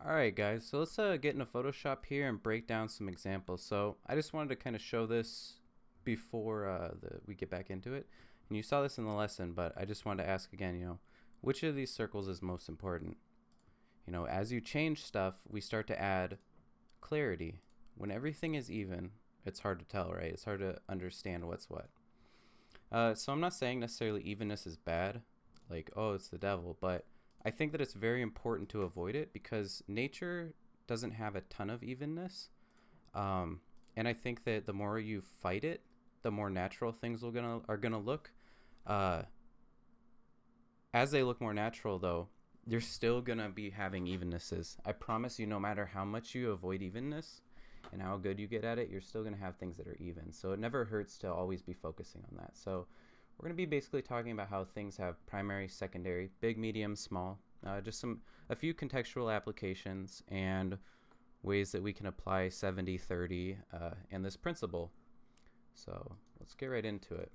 Alright guys, so let's get into Photoshop here and break down some examples. So I just wanted to kind of show this before we get back into it. And you saw this in the lesson, but I just wanted to ask again, which of these circles is most important? As you change stuff, we start to add clarity. When everything is even, it's hard to tell, right? It's hard to understand what's what. So I'm not saying necessarily evenness is bad, like, oh, it's the devil, but I think that it's very important to avoid it because nature doesn't have a ton of evenness. And I think that the more you fight it, the more natural things are gonna look. Uh, as they look more natural, though, you're still gonna be having evennesses. I promise you, no matter how much you avoid evenness and how good you get at it, you're still gonna have things that are even. So it never hurts to always be focusing on that. So we're going to be basically talking about how things have primary, secondary, big, medium, small, just a few contextual applications and ways that we can apply 70-30 and this principle. So let's get right into it.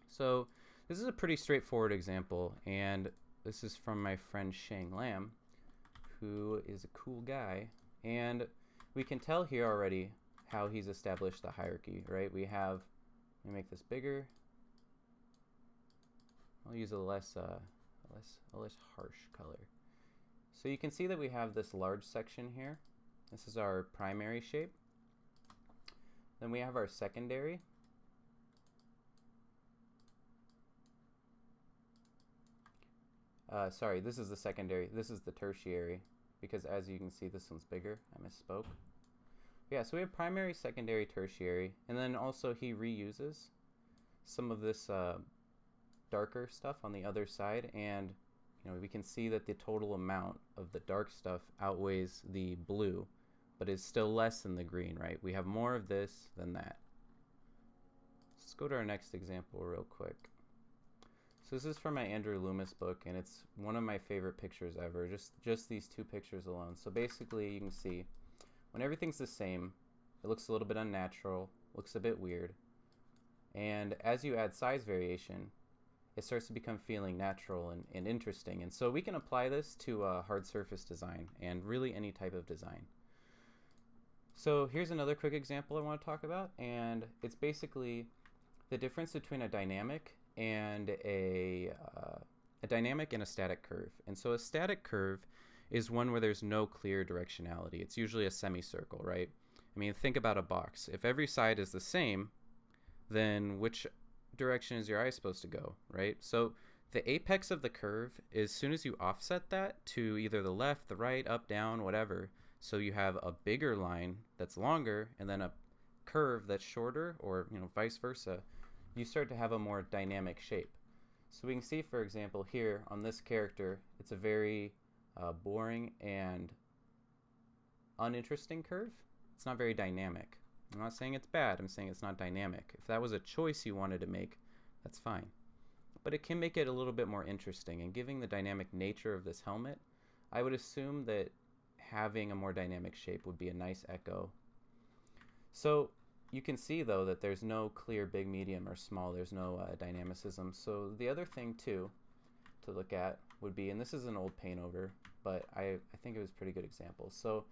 So this is a pretty straightforward example, and this is from my friend Shang Lam, who is a cool guy, and we can tell here already how he's established the hierarchy, right? Let me make this bigger. I'll use a less harsh color. So you can see that we have this large section here. This is our primary shape. Then we have our secondary. Sorry, this is the secondary. This is the tertiary, because as you can see, this one's bigger. I misspoke. Yeah, so we have primary, secondary, tertiary, and then also he reuses some of this darker stuff on the other side, and we can see that the total amount of the dark stuff outweighs the blue, but is still less than the green, right? We have more of this than that. Let's go to our next example real quick. So this is from my Andrew Loomis book, and it's one of my favorite pictures ever, just these two pictures alone. So basically you can see when everything's the same, it looks a little bit unnatural, looks a bit weird, and as you add size variation, it starts to become feeling natural and interesting. And so we can apply this to hard surface design and really any type of design. So here's another quick example I want to talk about, and it's basically the difference between a dynamic and a static curve. And so a static curve is one where there's no clear directionality. It's usually a semicircle, right? I mean, think about a box. If every side is the same, then which direction is your eye supposed to go, right? So the apex of the curve, as soon as you offset that to either the left, the right, up, down, whatever, so you have a bigger line that's longer and then a curve that's shorter, or vice versa, you start to have a more dynamic shape. So we can see, for example, here on this character, it's a very boring and uninteresting curve. It's not very dynamic. I'm not saying it's bad, I'm saying it's not dynamic. If that was a choice you wanted to make, that's fine. But it can make it a little bit more interesting, and giving the dynamic nature of this helmet, I would assume that having a more dynamic shape would be a nice echo. So you can see though that there's no clear big, medium, or small. There's no dynamicism. So the other thing too to look at would be, and this is an old paint over, but I think it was a pretty good example. So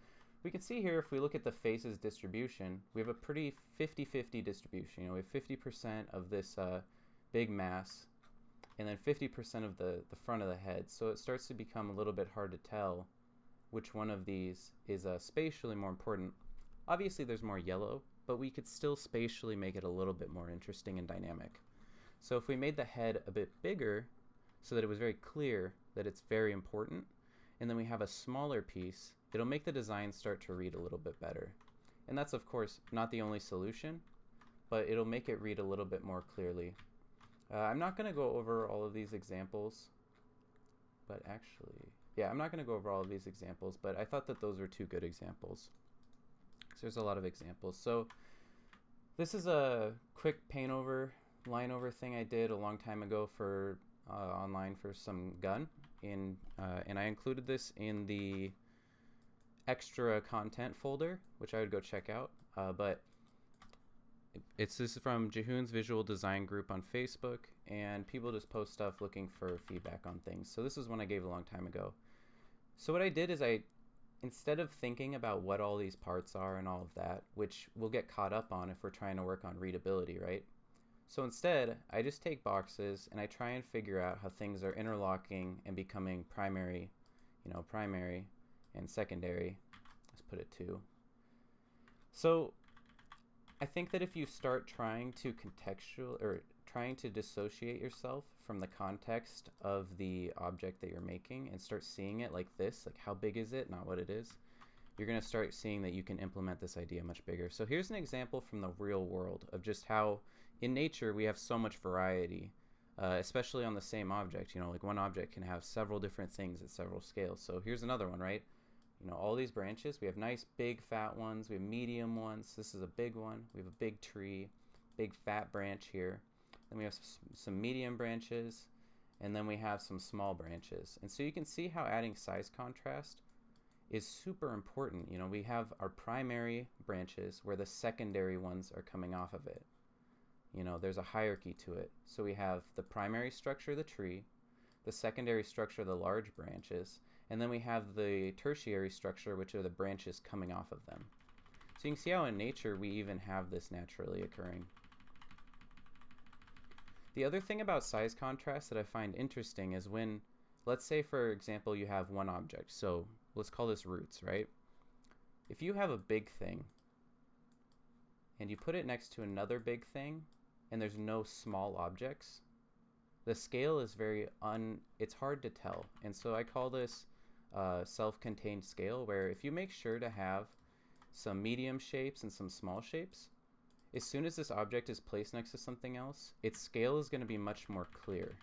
we can see here, if we look at the faces distribution, we have a pretty 50-50 distribution. We have 50% of this big mass, and then 50% of the front of the head. So it starts to become a little bit hard to tell which one of these is spatially more important. Obviously there's more yellow, but we could still spatially make it a little bit more interesting and dynamic. So if we made the head a bit bigger so that it was very clear that it's very important, and then we have a smaller piece, it'll make the design start to read a little bit better. And that's, of course, not the only solution, but it'll make it read a little bit more clearly. I'm not going to go over all of these examples, but actually, yeah, I'm not going to go over all of these examples, but I thought that those were two good examples. So there's a lot of examples. So this is a quick paint over, line over thing I did a long time ago for online for some gun. And I included this in the extra content folder, which I would go check out. But this is from Jehoon's Visual Design Group on Facebook, and people just post stuff looking for feedback on things. So this is one I gave a long time ago. So what I did is instead of thinking about what all these parts are and all of that, which we'll get caught up on if we're trying to work on readability, right? So instead, I just take boxes and I try and figure out how things are interlocking and becoming primary, primary and secondary. Let's put it 2. So I think that if you start trying to trying to dissociate yourself from the context of the object that you're making and start seeing it like this, like how big is it, not what it is, you're going to start seeing that you can implement this idea much bigger. So here's an example from the real world of just how in nature we have so much variety, especially on the same object. Like one object can have several different things at several scales. So here's another one, right? All these branches, we have nice big fat ones, we have medium ones, this is a big one, we have a big tree, big fat branch here, then we have some medium branches, and then we have some small branches. And so you can see how adding size contrast is super important. We have our primary branches where the secondary ones are coming off of it. There's a hierarchy to it. So we have the primary structure of the tree, the secondary structure of the large branches, and then we have the tertiary structure, which are the branches coming off of them. So you can see how in nature we even have this naturally occurring. The other thing about size contrast that I find interesting is when, let's say for example, you have one object. So let's call this roots, right? If you have a big thing and you put it next to another big thing and there's no small objects, the scale is it's hard to tell. And so I call this self-contained scale, where if you make sure to have some medium shapes and some small shapes, as soon as this object is placed next to something else, its scale is going to be much more clear.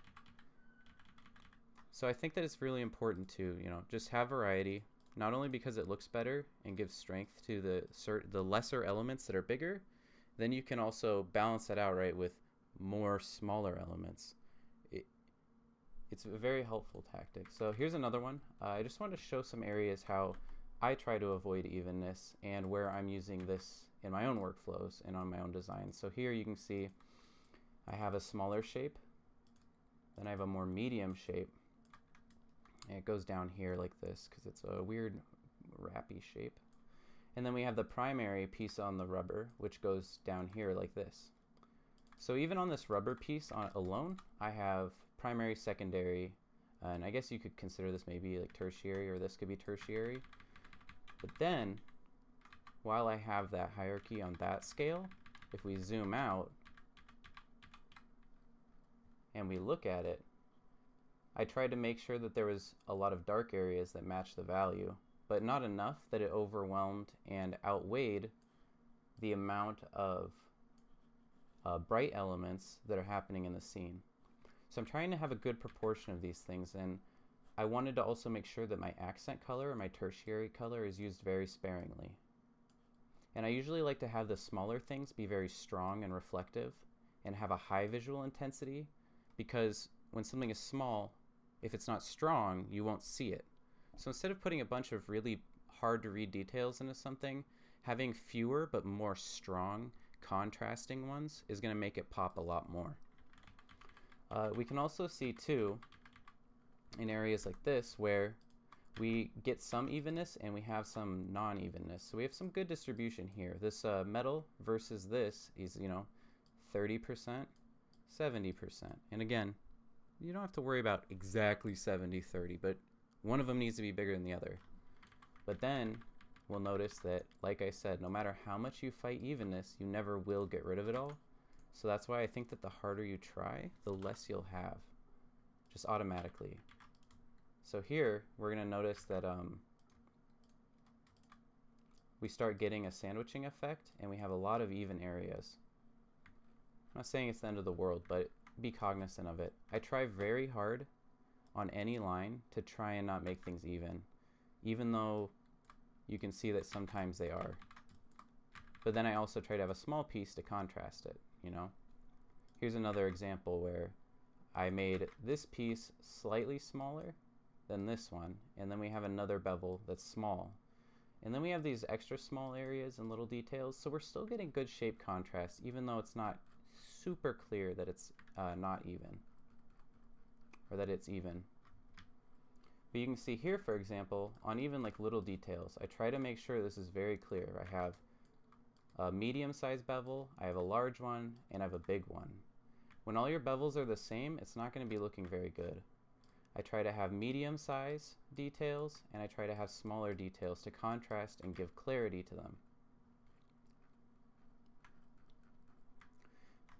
So I think that it's really important to, just have variety, not only because it looks better and gives strength to the lesser elements that are bigger, then you can also balance that out, right, with more smaller elements. It's a very helpful tactic. So here's another one. I just want to show some areas how I try to avoid evenness and where I'm using this in my own workflows and on my own design. So here you can see I have a smaller shape, then I have a more medium shape, and it goes down here like this because it's a weird wrappy shape. And then we have the primary piece on the rubber, which goes down here like this. So even on this rubber piece alone, I have primary, secondary, and I guess you could consider this maybe like tertiary, or this could be tertiary. But then, while I have that hierarchy on that scale, if we zoom out and we look at it, I tried to make sure that there was a lot of dark areas that match the value, but not enough that it overwhelmed and outweighed the amount of bright elements that are happening in the scene. So I'm trying to have a good proportion of these things, and I wanted to also make sure that my accent color or my tertiary color is used very sparingly. And I usually like to have the smaller things be very strong and reflective and have a high visual intensity, because when something is small, if it's not strong, you won't see it. So instead of putting a bunch of really hard to read details into something, having fewer but more strong contrasting ones is going to make it pop a lot more. We can also see too in areas like this where we get some evenness and we have some non-evenness. So we have some good distribution here. This metal versus this is 30%, 70%. And again, you don't have to worry about exactly 70-30, but one of them needs to be bigger than the other. But then we'll notice that, like I said, no matter how much you fight evenness, you never will get rid of it all. So that's why I think that the harder you try, the less you'll have, just automatically. So here, we're going to notice that we start getting a sandwiching effect, and we have a lot of even areas. I'm not saying it's the end of the world, but be cognizant of it. I try very hard on any line to try and not make things even though you can see that sometimes they are. But then I also try to have a small piece to contrast it, Here's another example where I made this piece slightly smaller than this one, and then we have another bevel that's small. And then we have these extra small areas and little details, so we're still getting good shape contrast, even though it's not super clear that it's not even, or that it's even. But you can see here, for example, on even like little details, I try to make sure this is very clear. I have a medium-sized bevel, I have a large one, and I have a big one. When all your bevels are the same, it's not going to be looking very good. I try to have medium-size details, and I try to have smaller details to contrast and give clarity to them.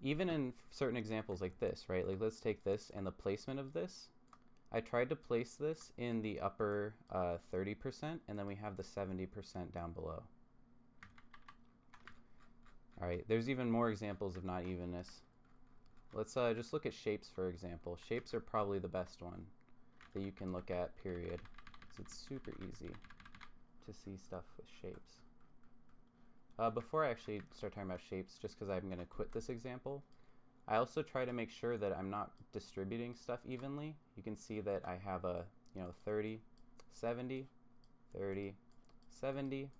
Even in certain examples like this, right? Like let's take this and the placement of this. I tried to place this in the upper 30%, and then we have the 70% down below. All right, there's even more examples of not evenness. Let's just look at shapes, for example. Shapes are probably the best one that you can look at, period. So it's super easy to see stuff with shapes. Before I actually start talking about shapes, just because I'm going to quit this example, I also try to make sure that I'm not distributing stuff evenly. You can see that I have a 30, 70, 30, 70.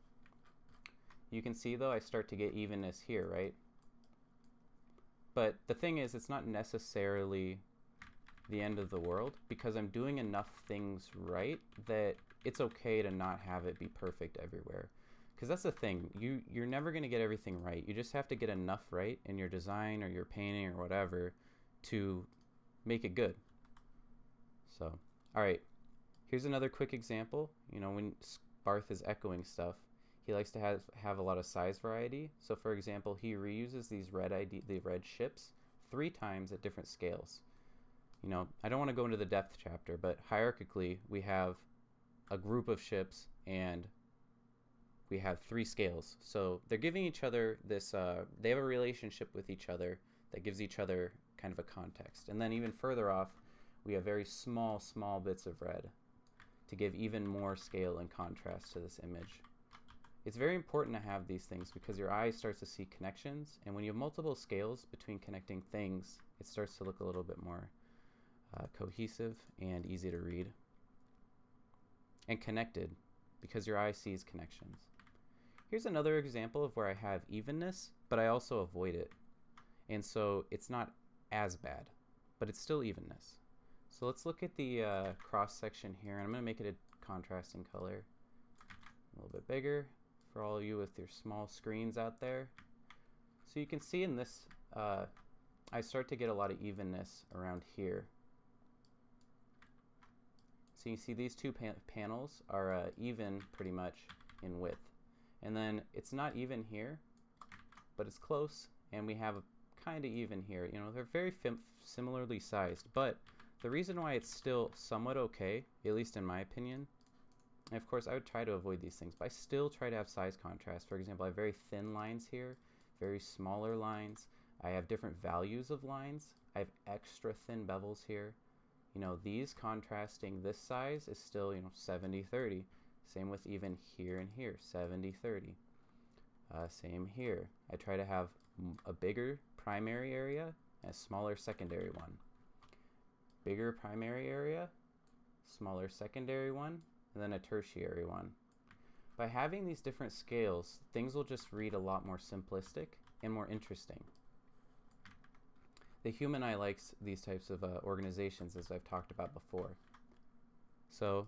You can see though I start to get evenness here, right? But the thing is, it's not necessarily the end of the world, because I'm doing enough things right that it's okay to not have it be perfect everywhere. Because that's the thing, you're never going to get everything right. You just have to get enough right in your design or your painting or whatever to make it good. So, all right, here's another quick example. When Barth is echoing stuff, he likes to have a lot of size variety. So for example, he reuses the red ships 3 times at different scales. I don't want to go into the depth chapter, but hierarchically we have a group of ships and we have 3 scales. So they're giving each other this, they have a relationship with each other that gives each other kind of a context. And then even further off, we have very small bits of red to give even more scale and contrast to this image. It's very important to have these things because your eye starts to see connections, and when you have multiple scales between connecting things, it starts to look a little bit more cohesive and easy to read. And connected, because your eye sees connections. Here's another example of where I have evenness, but I also avoid it. And so it's not as bad, but it's still evenness. So let's look at the cross section here, and I'm going to make it a contrasting color. A little bit bigger for all of you with your small screens out there. So you can see in this, I start to get a lot of evenness around here. So you see these 2 panels are even pretty much in width. And then it's not even here, but it's close, and we have kind of even here. They're very similarly sized, but the reason why it's still somewhat okay, at least in my opinion, and of course I would try to avoid these things, but I still try to have size contrast. For example, I have very thin lines here, very smaller lines. I have different values of lines. I have extra thin bevels here. These contrasting this size is still 70-30. Same with even here and here, 70-30. Same here. I try to have a bigger primary area and a smaller secondary one. Bigger primary area, smaller secondary one, and then a tertiary one. By having these different scales, things will just read a lot more simplistic and more interesting. The human eye likes these types of organizations, as I've talked about before. So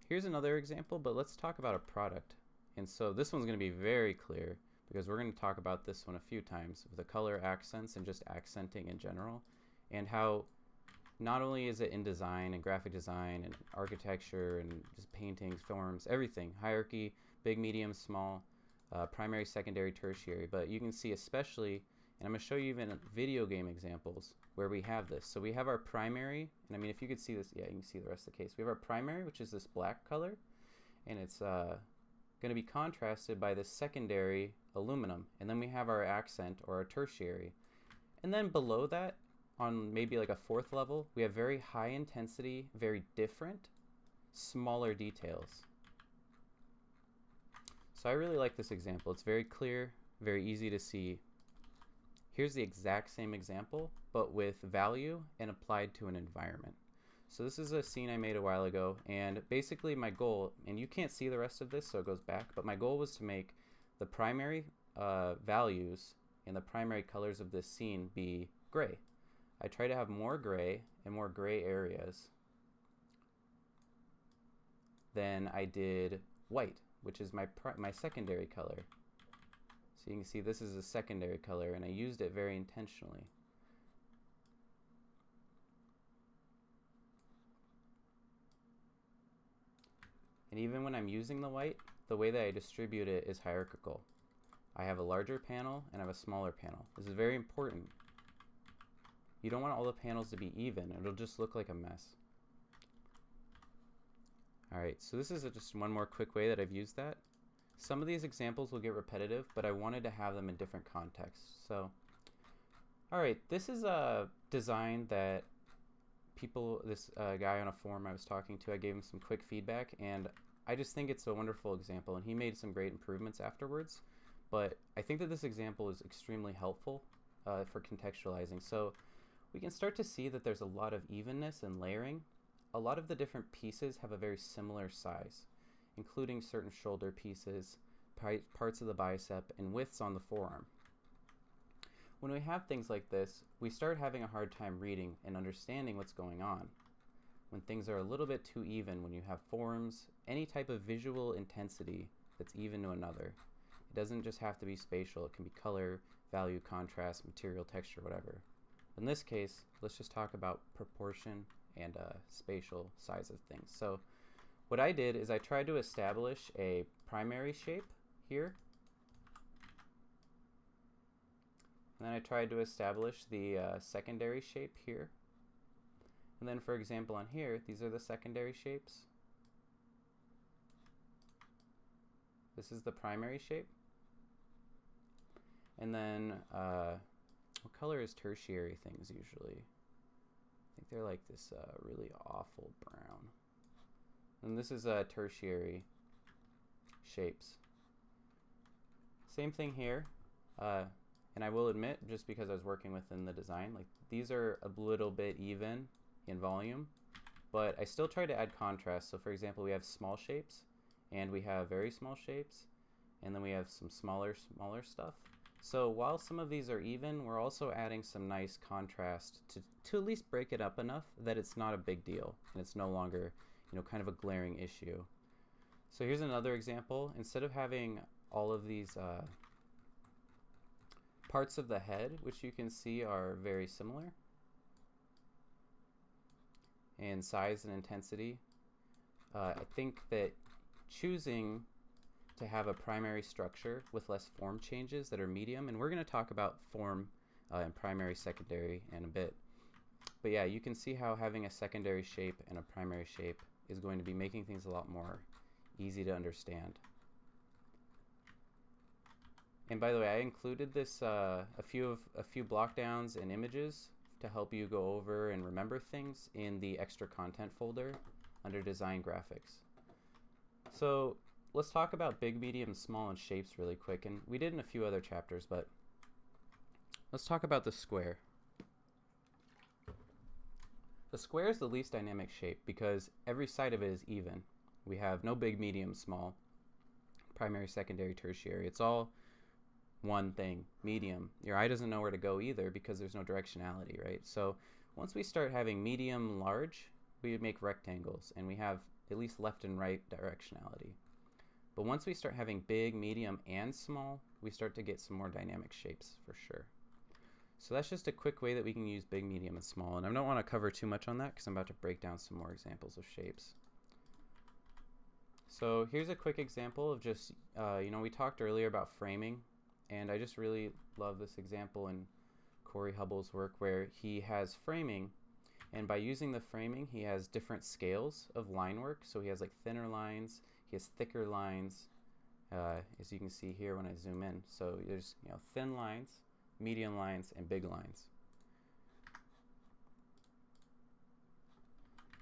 here's another example, but let's talk about a product. And so this one's going to be very clear because we're going to talk about this one a few times with the color accents and just accenting in general, and how not only is it in design and graphic design and architecture and just paintings, forms, everything, hierarchy, big, medium, small, primary, secondary, tertiary, but you can see especially, and I'm going to show you even video game examples where we have this. So we have our primary, and I mean if you could see this, yeah, you can see the rest of the case. We have our primary, which is this black color, and it's going to be contrasted by this secondary aluminum, and then we have our accent or our tertiary. And then below that, on maybe like a 4th level, we have very high intensity, very different, smaller details. So I really like this example. It's very clear, very easy to see. Here's the exact same example, but with value and applied to an environment. So this is a scene I made a while ago, and basically my goal, and you can't see the rest of this, so it goes back, but my goal was to make the primary values and the primary colors of this scene be gray. I try to have more gray and more gray areas. then I did white, which is my secondary color. So you can see this is a secondary color, and I used it very intentionally. And even when I'm using the white, the way that I distribute it is hierarchical. I have a larger panel and I have a smaller panel. This is very important. You don't want all the panels to be even. It'll just look like a mess. Alright, so this is just one more quick way that I've used that. Some of these examples will get repetitive, but I wanted to have them in different contexts. So, alright, this is a design that this guy on a forum I was talking to, I gave him some quick feedback, and I just think it's a wonderful example, and he made some great improvements afterwards. But I think that this example is extremely helpful for contextualizing. So we can start to see that there's a lot of evenness and layering. A lot of the different pieces have a very similar size, including certain shoulder pieces, parts of the bicep, and widths on the forearm. When we have things like this, we start having a hard time reading and understanding what's going on. When things are a little bit too even, when you have forms, any type of visual intensity that's even to another. It doesn't just have to be spatial, it can be color, value, contrast, material, texture, whatever. In this case, let's just talk about proportion and spatial size of things. So what I did is I tried to establish a primary shape here. And then I tried to establish the secondary shape here. And then for example on here, these are the secondary shapes. This is the primary shape. And then, what color is tertiary things usually? I think they're like this really awful brown. And this is tertiary shapes. Same thing here. And I will admit, just because I was working within the design, like these are a little bit even in volume, but I still try to add contrast. So for example, we have small shapes, and we have very small shapes, and then we have some smaller stuff. So while some of these are even, we're also adding some nice contrast to at least break it up enough that it's not a big deal, and it's no longer, you know, kind of a glaring issue. So here's another example. Instead of having all of these parts of the head, which you can see are very similar in size and intensity, I think that choosing to have a primary structure with less form changes that are medium, and we're going to talk about form and primary, secondary in a bit. But yeah, you can see how having a secondary shape and a primary shape is going to be making things a lot more easy to understand. And by the way, I included this a few block downs and images to help you go over and remember things in the extra content folder under design graphics. So let's talk about big, medium, small, and shapes really quick. And we did in a few other chapters, but let's talk about the square. The square is the least dynamic shape because every side of it is even. We have no big, medium, small, primary, secondary, tertiary. It's all one thing, medium. Your eye doesn't know where to go either because there's no directionality, right? So once we start having medium, large, we make rectangles, and we have at least left and right directionality. But once we start having big, medium, and small, we start to get some more dynamic shapes for sure. So that's just a quick way that we can use big, medium, and small. And I don't want to cover too much on that because I'm about to break down some more examples of shapes. So here's a quick example of just, you know, we talked earlier about framing, and I just really love this example in Corey Hubbell's work where he has framing, and by using the framing, he has different scales of line work. So he has like thinner lines, he has thicker lines, as you can see here when I zoom in. So there's, you know, thin lines, medium lines, and big lines.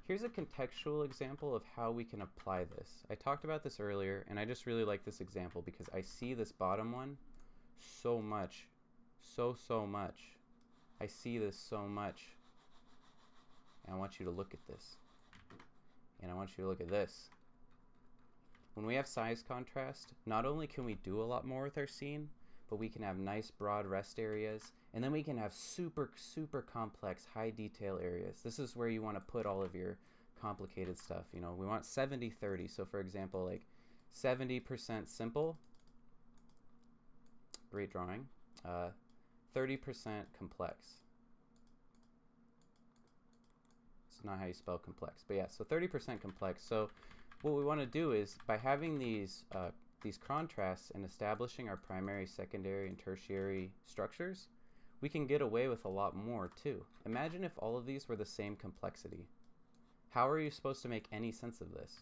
Here's a contextual example of how we can apply this. I talked about this earlier, and I just really like this example because I see this bottom one so much, so much. I see this so much, and I want you to look at this, and I want you to look at this. When we have size contrast, not only can we do a lot more with our scene, but we can have nice broad rest areas, and then we can have super complex high detail areas. This is where you want to put all of your complicated stuff. You know, we want 70-30. So for example, like 70% simple, great drawing, 30% complex. It's not how you spell complex, but yeah, so 30% complex. So what we want to do is, by having these contrasts and establishing our primary, secondary, and tertiary structures, we can get away with a lot more too. Imagine if all of these were the same complexity. How are you supposed to make any sense of this?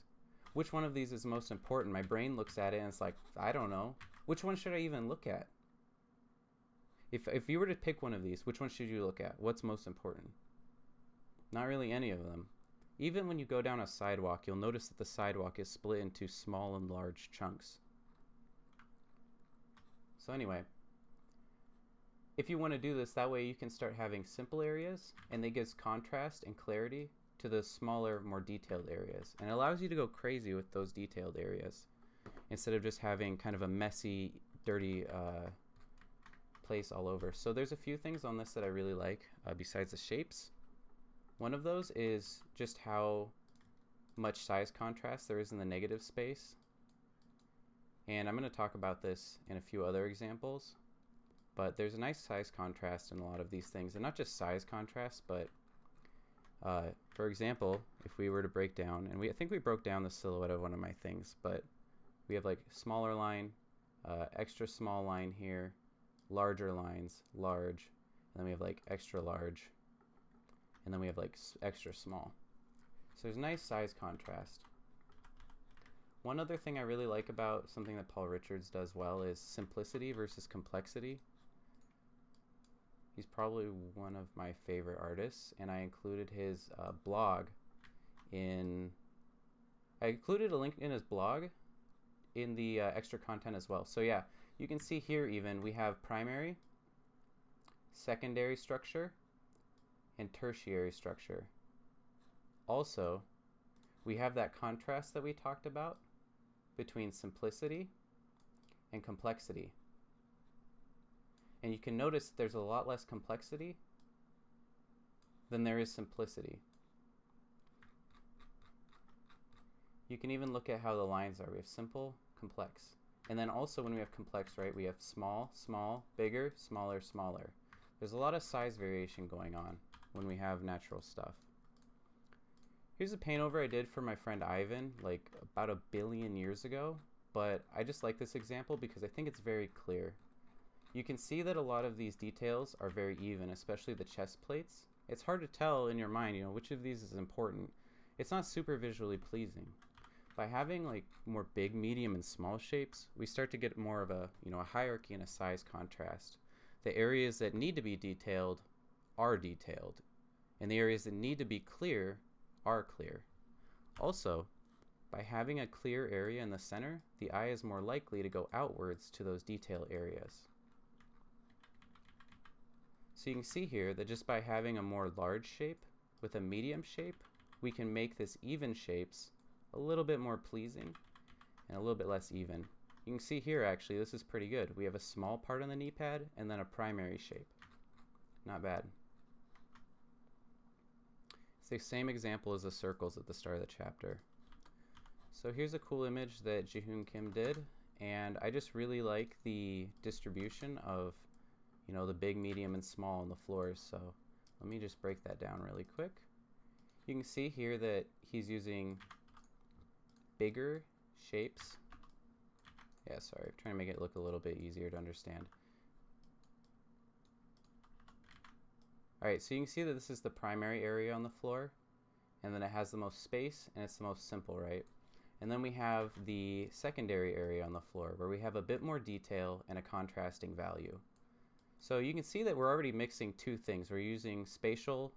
Which one of these is most important? My brain looks at it and it's like, I don't know. Which one should I even look at? If you were to pick one of these, which one should you look at? What's most important? Not really any of them. Even when you go down a sidewalk, you'll notice that the sidewalk is split into small and large chunks. So anyway, if you want to do this, that way you can start having simple areas, and it gives contrast and clarity to the smaller, more detailed areas. And it allows you to go crazy with those detailed areas, instead of just having kind of a messy, dirty place all over. So there's a few things on this that I really like, besides the shapes. One of those is just how much size contrast there is in the negative space. And I'm going to talk about this in a few other examples. But there's a nice size contrast in a lot of these things. And not just size contrast, but for example, if we were to break down, and I think we broke down the silhouette of one of my things, but we have like smaller line, extra small line here, larger lines, large, and then we have like extra large, and then we have like extra small. So there's nice size contrast. One other thing I really like about something that Paul Richards does well is simplicity versus complexity. He's probably one of my favorite artists, and I included his blog in... I included a link in his blog in the extra content as well. So yeah, you can see here even we have primary, secondary structure, and tertiary structure. Also, we have that contrast that we talked about between simplicity and complexity. And you can notice there's a lot less complexity than there is simplicity. You can even look at how the lines are. We have simple, complex. And then also when we have complex, right, we have small, small, bigger, smaller, smaller. There's a lot of size variation going on when we have natural stuff. Here's a paint over I did for my friend Ivan like about 1 billion years ago, but I just like this example because I think it's very clear. You can see that a lot of these details are very even, especially the chest plates. It's hard to tell in your mind, you know, which of these is important. It's not super visually pleasing. By having like more big, medium, and small shapes, we start to get more of a, you know, a hierarchy and a size contrast. The areas that need to be detailed are detailed, and the areas that need to be clear are clear. Also, by having a clear area in the center, the eye is more likely to go outwards to those detail areas. So you can see here that just by having a more large shape with a medium shape, we can make this even shapes a little bit more pleasing and a little bit less even. You can see here actually this is pretty good. We have a small part on the knee pad and then a primary shape. Not bad. It's the same example as the circles at the start of the chapter. So here's a cool image that Ji-Hoon Kim did, and I just really like the distribution of, you know, the big, medium, and small on the floors. So let me just break that down really quick. You can see here that he's using bigger shapes. Yeah, sorry, I'm trying to make it look a little bit easier to understand. Alright, so you can see that this is the primary area on the floor, and then it has the most space, and it's the most simple, right? And then we have the secondary area on the floor, where we have a bit more detail and a contrasting value. So you can see that we're already mixing two things. We're using spatial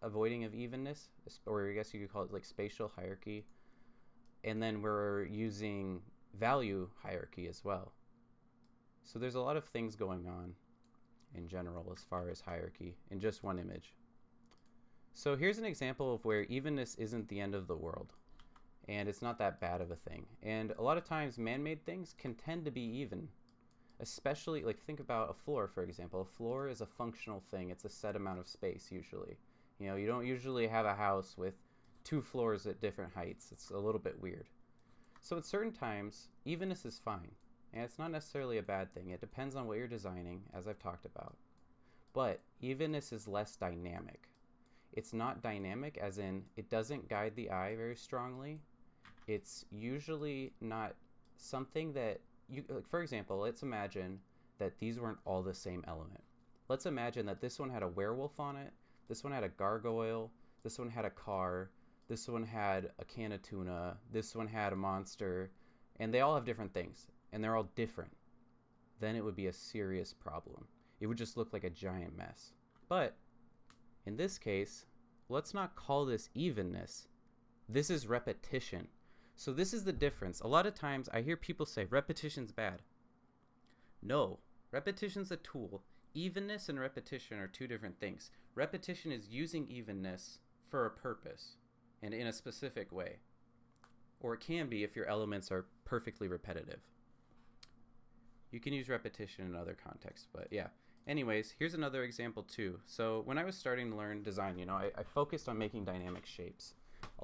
avoiding of evenness, or I guess you could call it like spatial hierarchy, and then we're using value hierarchy as well. So there's a lot of things going on in general as far as hierarchy in just one image. So here's an example of where evenness isn't the end of the world, and it's not that bad of a thing. And a lot of times man-made things can tend to be even, especially like think about a floor, for example. A floor is a functional thing. It's a set amount of space usually. You know, you don't usually have a house with two floors at different heights. It's a little bit weird. So at certain times, evenness is fine. And it's not necessarily a bad thing. It depends on what you're designing, as I've talked about. But evenness is less dynamic. It's not dynamic as in it doesn't guide the eye very strongly. It's usually not something that you, like, for example, let's imagine that these weren't all the same element. Let's imagine that this one had a werewolf on it, this one had a gargoyle, this one had a car, this one had a can of tuna, this one had a monster, and they all have different things, and they're all different. Then it would be a serious problem. It would just look like a giant mess. But in this case, let's not call this evenness. This is repetition. So this is the difference. A lot of times I hear people say repetition's bad. No, repetition's a tool. Evenness and repetition are two different things. Repetition is using evenness for a purpose and in a specific way. Or it can be if your elements are perfectly repetitive. You can use repetition in other contexts, but yeah. Anyways, here's another example too. So when I was starting to learn design, I focused on making dynamic shapes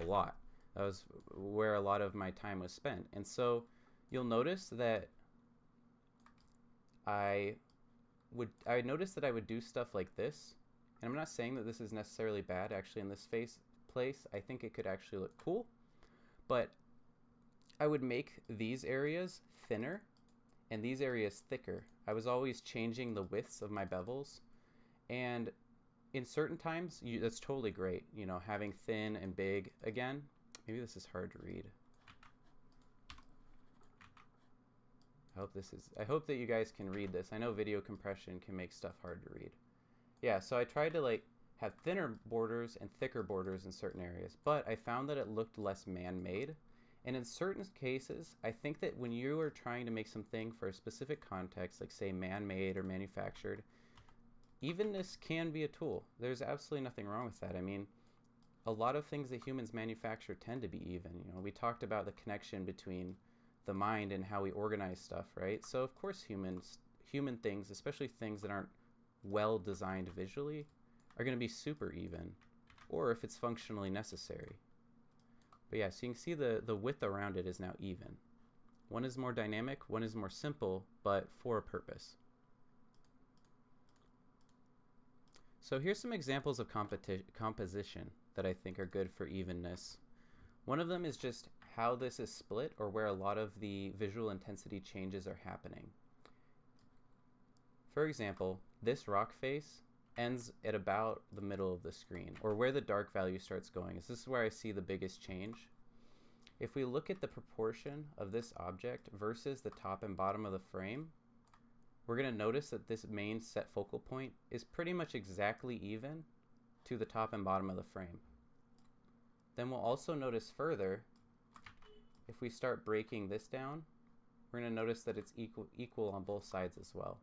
a lot. That was where a lot of my time was spent. And so you'll notice that I noticed that I would do stuff like this. And I'm not saying that this is necessarily bad. Actually, in this place, I think it could actually look cool. But I would make these areas thinner and these areas thicker. I was always changing the widths of my bevels. And in certain times, that's totally great. Having thin and big again. Maybe this is hard to read. I hope that you guys can read this. I know video compression can make stuff hard to read. Yeah, so I tried to have thinner borders and thicker borders in certain areas, but I found that it looked less man-made. And in certain cases, I think that when you are trying to make something for a specific context, like say man-made or manufactured, evenness can be a tool. There's absolutely nothing wrong with that. I mean, a lot of things that humans manufacture tend to be even. We talked about the connection between the mind and how we organize stuff, right? So of course human things, especially things that aren't well designed visually, are going to be super even, or if it's functionally necessary. But yeah, so you can see the width around it is now even. One is more dynamic, one is more simple, but for a purpose. So here's some examples of composition that I think are good for evenness. One of them is just how this is split, or where a lot of the visual intensity changes are happening. For example, this rock face ends at about the middle of the screen, or where the dark value starts going. This is where I see the biggest change. If we look at the proportion of this object versus the top and bottom of the frame, we're going to notice that this main set focal point is pretty much exactly even to the top and bottom of the frame. Then we'll also notice further, if we start breaking this down, we're going to notice that it's equal on both sides as well.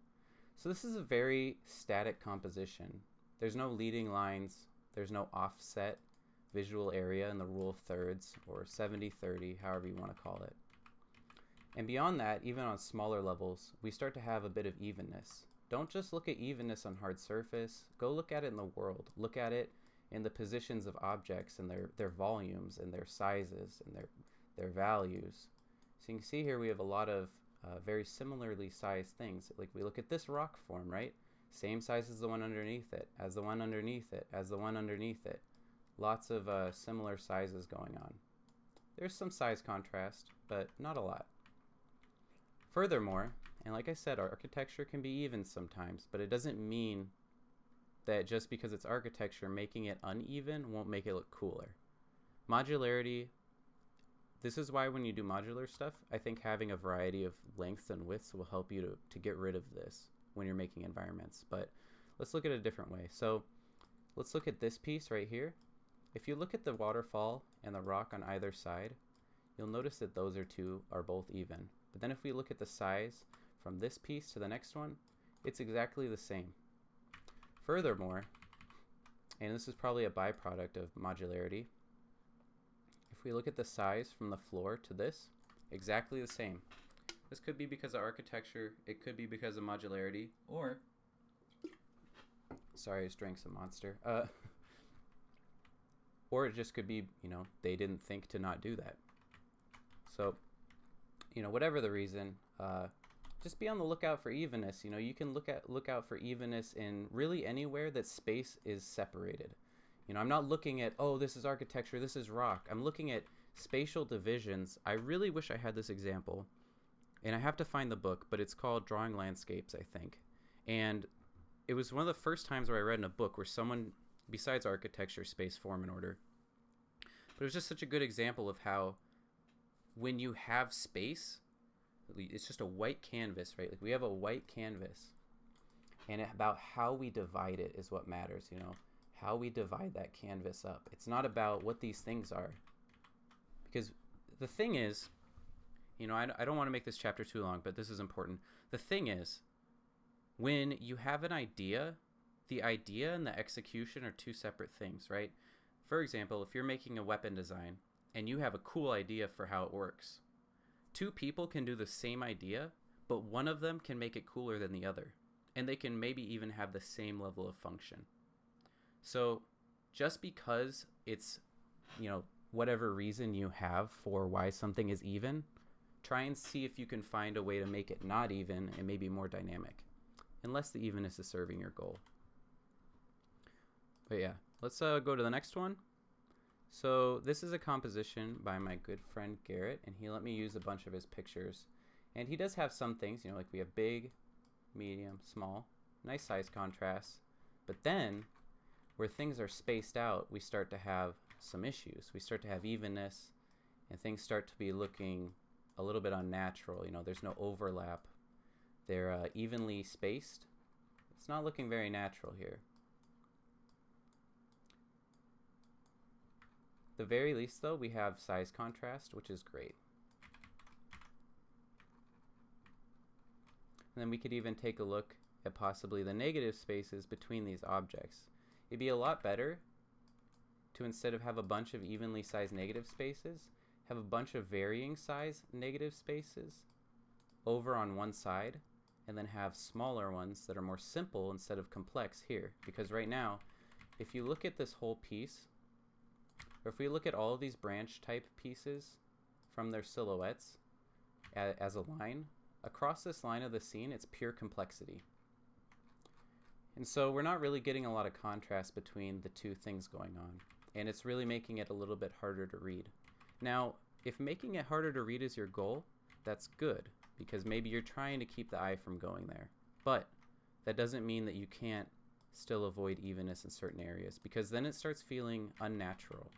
So this is a very static composition. There's no leading lines, there's no offset visual area in the rule of thirds, or 70-30, however you want to call it. And beyond that, even on smaller levels, we start to have a bit of evenness. Don't just look at evenness on hard surface, go look at it in the world. Look at it in the positions of objects and their volumes and their sizes and their values. So you can see here we have a lot of very similarly sized things. Like we look at this rock form, right? Same size as the one underneath it, as the one underneath it, as the one underneath it. Lots of similar sizes going on. There's some size contrast, but not a lot. Furthermore, and like I said, our architecture can be even sometimes, but it doesn't mean that just because it's architecture, making it uneven won't make it look cooler. Modularity, this is why when you do modular stuff, I think having a variety of lengths and widths will help you to get rid of this when you're making environments. But let's look at it a different way. So let's look at this piece right here. If you look at the waterfall and the rock on either side, you'll notice that those two are both even. But then if we look at the size from this piece to the next one, it's exactly the same. Furthermore, and this is probably a byproduct of modularity, if we look at the size from the floor to this, exactly the same. This could be because of architecture, it could be because of modularity, or, sorry, I just drank some Monster. Or it just could be, they didn't think to not do that. So, whatever the reason, just be on the lookout for evenness. You can look out for evenness in really anywhere that space is separated. I'm not looking at, oh, this is architecture, this is rock. I'm looking at spatial divisions. I really wish I had this example, and I have to find the book, but it's called Drawing Landscapes, I think. And it was one of the first times where I read in a book where someone, besides architecture, space, form, and order, but it was just such a good example of how when you have space, it's just a white canvas, right? Like we have a white canvas, and about how we divide it is what matters, how we divide that canvas up. It's not about what these things are. Because the thing is, I don't want to make this chapter too long, but this is important. The thing is, when you have an idea, the idea and the execution are two separate things, right? For example, if you're making a weapon design and you have a cool idea for how it works, two people can do the same idea, but one of them can make it cooler than the other. And they can maybe even have the same level of function. So just because it's, whatever reason you have for why something is even, try and see if you can find a way to make it not even and maybe more dynamic, unless the evenness is serving your goal. But yeah, let's go to the next one. So this is a composition by my good friend Garrett, and he let me use a bunch of his pictures. And he does have some things, like we have big, medium, small, nice size contrast. But then, where things are spaced out, we start to have some issues. We start to have evenness, and things start to be looking a little bit unnatural. There's no overlap. They're evenly spaced. It's not looking very natural here. At the very least, though, we have size contrast, which is great. And then we could even take a look at possibly the negative spaces between these objects. It'd be a lot better to, instead of have a bunch of evenly sized negative spaces, have a bunch of varying size negative spaces over on one side, and then have smaller ones that are more simple instead of complex here. Because right now, if you look at this whole piece, or if we look at all of these branch type pieces from their silhouettes as a line, across this line of the scene, it's pure complexity. And so we're not really getting a lot of contrast between the two things going on. And it's really making it a little bit harder to read. Now, if making it harder to read is your goal, that's good, because maybe you're trying to keep the eye from going there. But that doesn't mean that you can't still avoid evenness in certain areas, because then it starts feeling unnatural.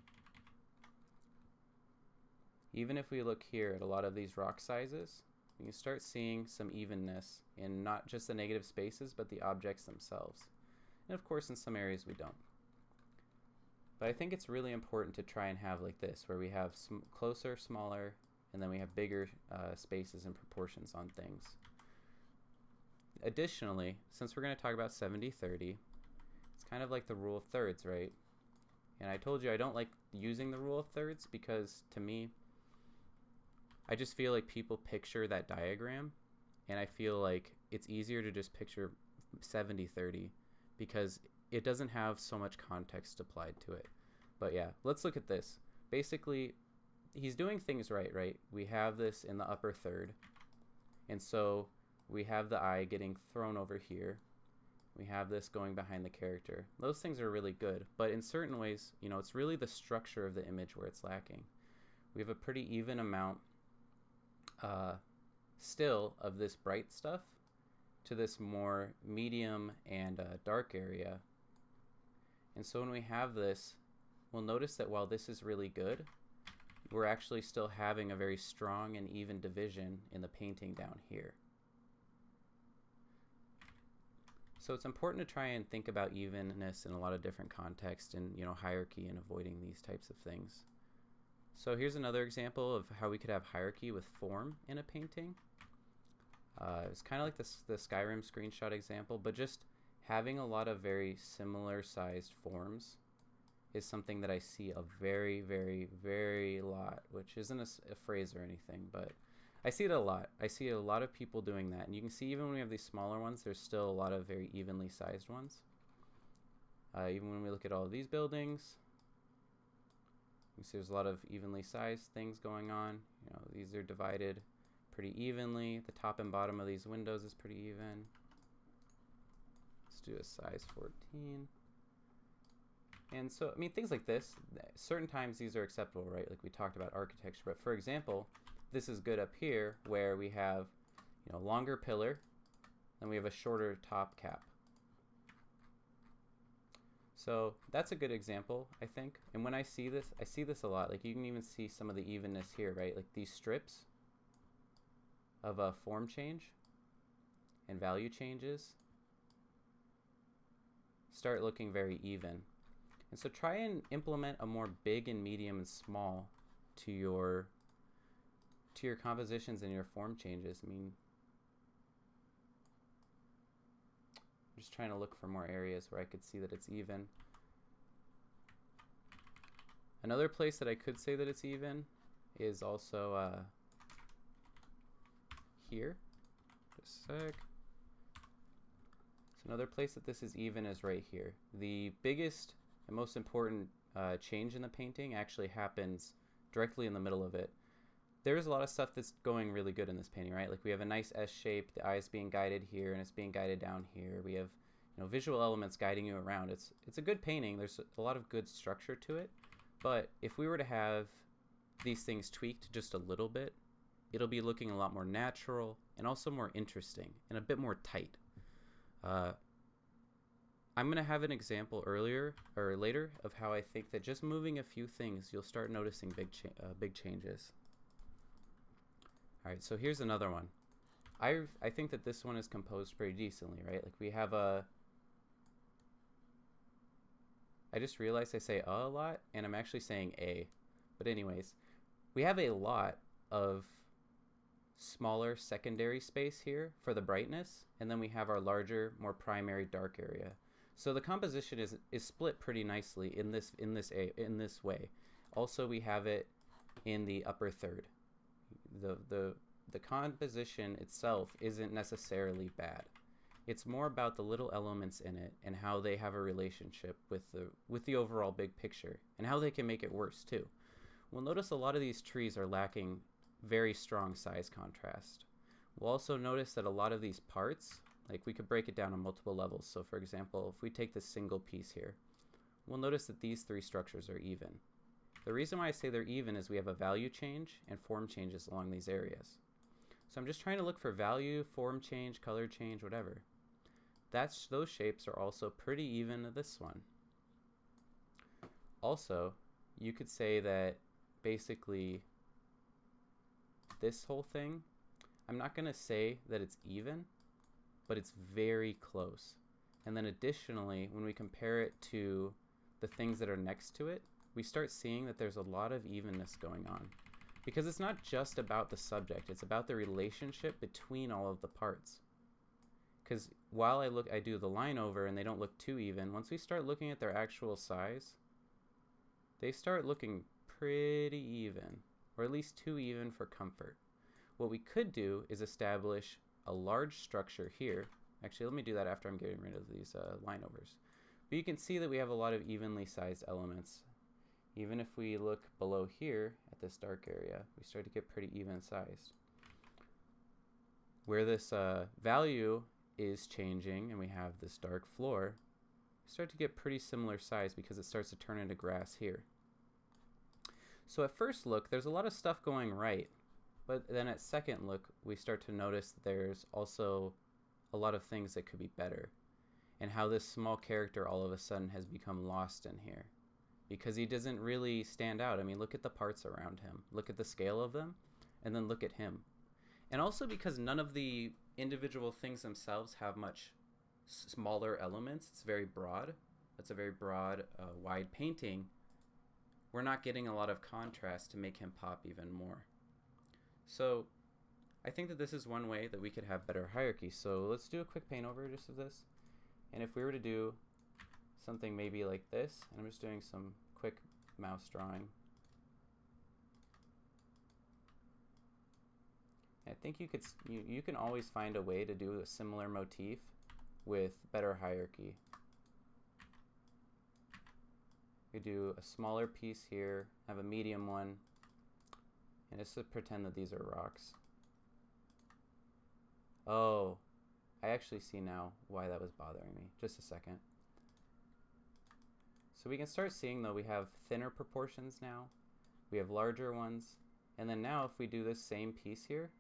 Even if we look here at a lot of these rock sizes, you can start seeing some evenness in not just the negative spaces, but the objects themselves. And of course, in some areas we don't. But I think it's really important to try and have like this, where we have closer, smaller, and then we have bigger spaces and proportions on things. Additionally, since we're going to talk about 70-30, it's kind of like the rule of thirds, right? And I told you I don't like using the rule of thirds because, to me, I just feel like people picture that diagram, and I feel like it's easier to just picture 70-30 because it doesn't have so much context applied to it. But yeah, let's look at this. Basically, he's doing things right? We have this in the upper third, and so we have the eye getting thrown over here. We have this going behind the character. Those things are really good, but in certain ways, it's really the structure of the image where it's lacking. We have a pretty even amount still of this bright stuff to this more medium and dark area. And so when we have this, we'll notice that while this is really good, we're actually still having a very strong and even division in the painting down here. So it's important to try and think about evenness in a lot of different contexts and, hierarchy and avoiding these types of things. So here's another example of how we could have hierarchy with form in a painting. It's kind of like the Skyrim screenshot example, but just having a lot of very similar sized forms is something that I see a very, very, very lot, which isn't a phrase or anything, but I see it a lot. I see a lot of people doing that. And you can see even when we have these smaller ones, there's still a lot of very evenly sized ones. Even when we look at all of these buildings, You see there's a lot of evenly sized things going on. You know, these are divided pretty evenly. The top and bottom of these windows is pretty even. Let's do a size 14. And so, I mean, things like this, certain times these are acceptable, right? Like we talked about architecture. But for example, this is good up here where we have, you know, longer pillar and we have a shorter top cap. So that's a good example, I think. And when I see this a lot. Like you can even see some of the evenness here, right? Like these strips of a form change and value changes start looking very even. And so try and implement a more big and medium and small to your compositions and your form changes. I mean, I'm just trying to look for more areas where I could see that it's even. Another place that I could say that it's even is also here. Just a sec. So another place that this is even is right here. The biggest and most important change in the painting actually happens directly in the middle of it. There's a lot of stuff that's going really good in this painting, right? Like we have a nice S shape, the eye is being guided here and it's being guided down here. We have, you know, visual elements guiding you around. It's a good painting. There's a lot of good structure to it. But if we were to have these things tweaked just a little bit, it'll be looking a lot more natural and also more interesting and a bit more tight. I'm going to have an example earlier or later of how I think that just moving a few things, you'll start noticing big changes. All right, so here's another one. I think that this one is composed pretty decently, right? Like we have a... I just realized I say a lot, and I'm actually saying a. But anyways, we have a lot of smaller secondary space here for the brightness, and then we have our larger, more primary dark area. So the composition is split pretty nicely in this way. Also, we have it in the upper third. The composition itself isn't necessarily bad. It's more about the little elements in it and how they have a relationship with the overall big picture and how they can make it worse too. We'll notice a lot of these trees are lacking very strong size contrast. We'll also notice that a lot of these parts, like we could break it down on multiple levels. So for example, if we take this single piece here, we'll notice that these three structures are even. The reason why I say they're even is we have a value change and form changes along these areas. So I'm just trying to look for value, form change, color change, whatever. Those shapes are also pretty even to this one. Also, you could say that basically this whole thing, I'm not going to say that it's even, but it's very close. And then additionally, when we compare it to the things that are next to it, we start seeing that there's a lot of evenness going on. Because it's not just about the subject, it's about the relationship between all of the parts. Because while I do the line over and they don't look too even, once we start looking at their actual size, they start looking pretty even, or at least too even for comfort. What we could do is establish a large structure here. Actually, let me do that after I'm getting rid of these line overs. But you can see that we have a lot of evenly sized elements. Even if we look below here at this dark area, we start to get pretty even sized. Where this value is changing and we have this dark floor, we start to get pretty similar size because it starts to turn into grass here. So at first look, there's a lot of stuff going right, but then at second look, we start to notice that there's also a lot of things that could be better, and how this small character all of a sudden has become lost in here because he doesn't really stand out. I mean, look at the parts around him, look at the scale of them, and then look at him. And also because none of the individual things themselves have much smaller elements, it's very broad. It's a very broad, wide painting. We're not getting a lot of contrast to make him pop even more. So I think that this is one way that we could have better hierarchy. So let's do a quick paint over just of this. And if we were to do something maybe like this, and I'm just doing some quick mouse drawing. I think you can always find a way to do a similar motif with better hierarchy. We do a smaller piece here, have a medium one, and just to pretend that these are rocks. Oh, I actually see now why that was bothering me. Just a second. So we can start seeing though we have thinner proportions now, we have larger ones, and then now if we do this same piece here,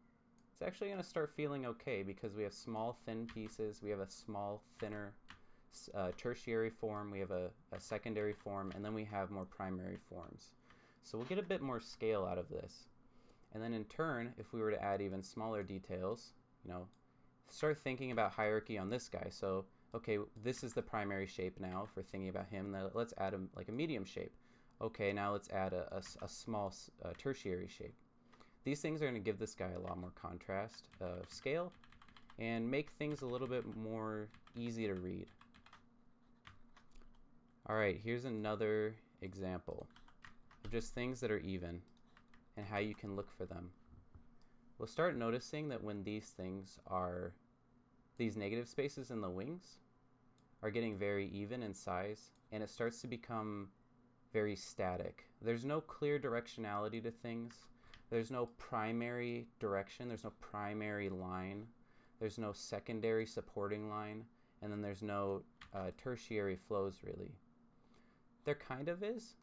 it's actually going to start feeling okay because we have small thin pieces, we have a small thinner tertiary form, we have a secondary form, and then we have more primary forms. So we'll get a bit more scale out of this. And then in turn, if we were to add even smaller details, you know, start thinking about hierarchy on this guy. So, okay, this is the primary shape now for thinking about him. Now let's add like a medium shape. Okay, now let's add a small tertiary shape. These things are going to give this guy a lot more contrast of scale and make things a little bit more easy to read. All right, here's another example of just things that are even and how you can look for them. We'll start noticing that when these things are, these negative spaces in the wings are getting very even in size, and it starts to become very static. There's no clear directionality to things. There's no primary direction. There's no primary line. There's no secondary supporting line. And then there's no tertiary flows really. There kind of is,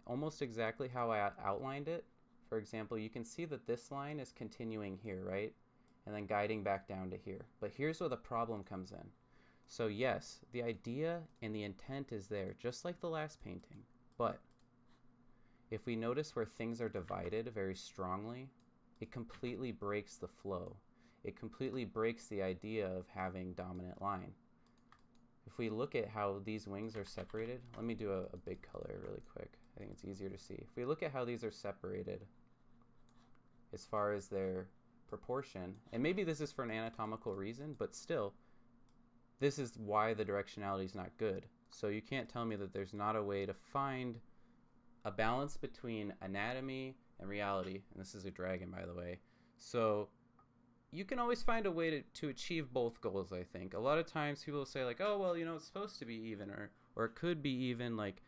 almost exactly how I outlined it. For example, you can see that this line is continuing here, right? And then guiding back down to here. But here's where the problem comes in. So yes, the idea and the intent is there, just like the last painting. But if we notice where things are divided very strongly, it completely breaks the flow. It completely breaks the idea of having dominant line. If we look at how these wings are separated, let me do a big color really quick. I think it's easier to see. If we look at how these are separated as far as their proportion, and maybe this is for an anatomical reason, but still, this is why the directionality is not good. So you can't tell me that there's not a way to find a balance between anatomy and reality. And this is a dragon, by the way. So you can always find a way to achieve both goals, I think. A lot of times people will say like, oh, well, you know, it's supposed to be even, or it could be even. Like,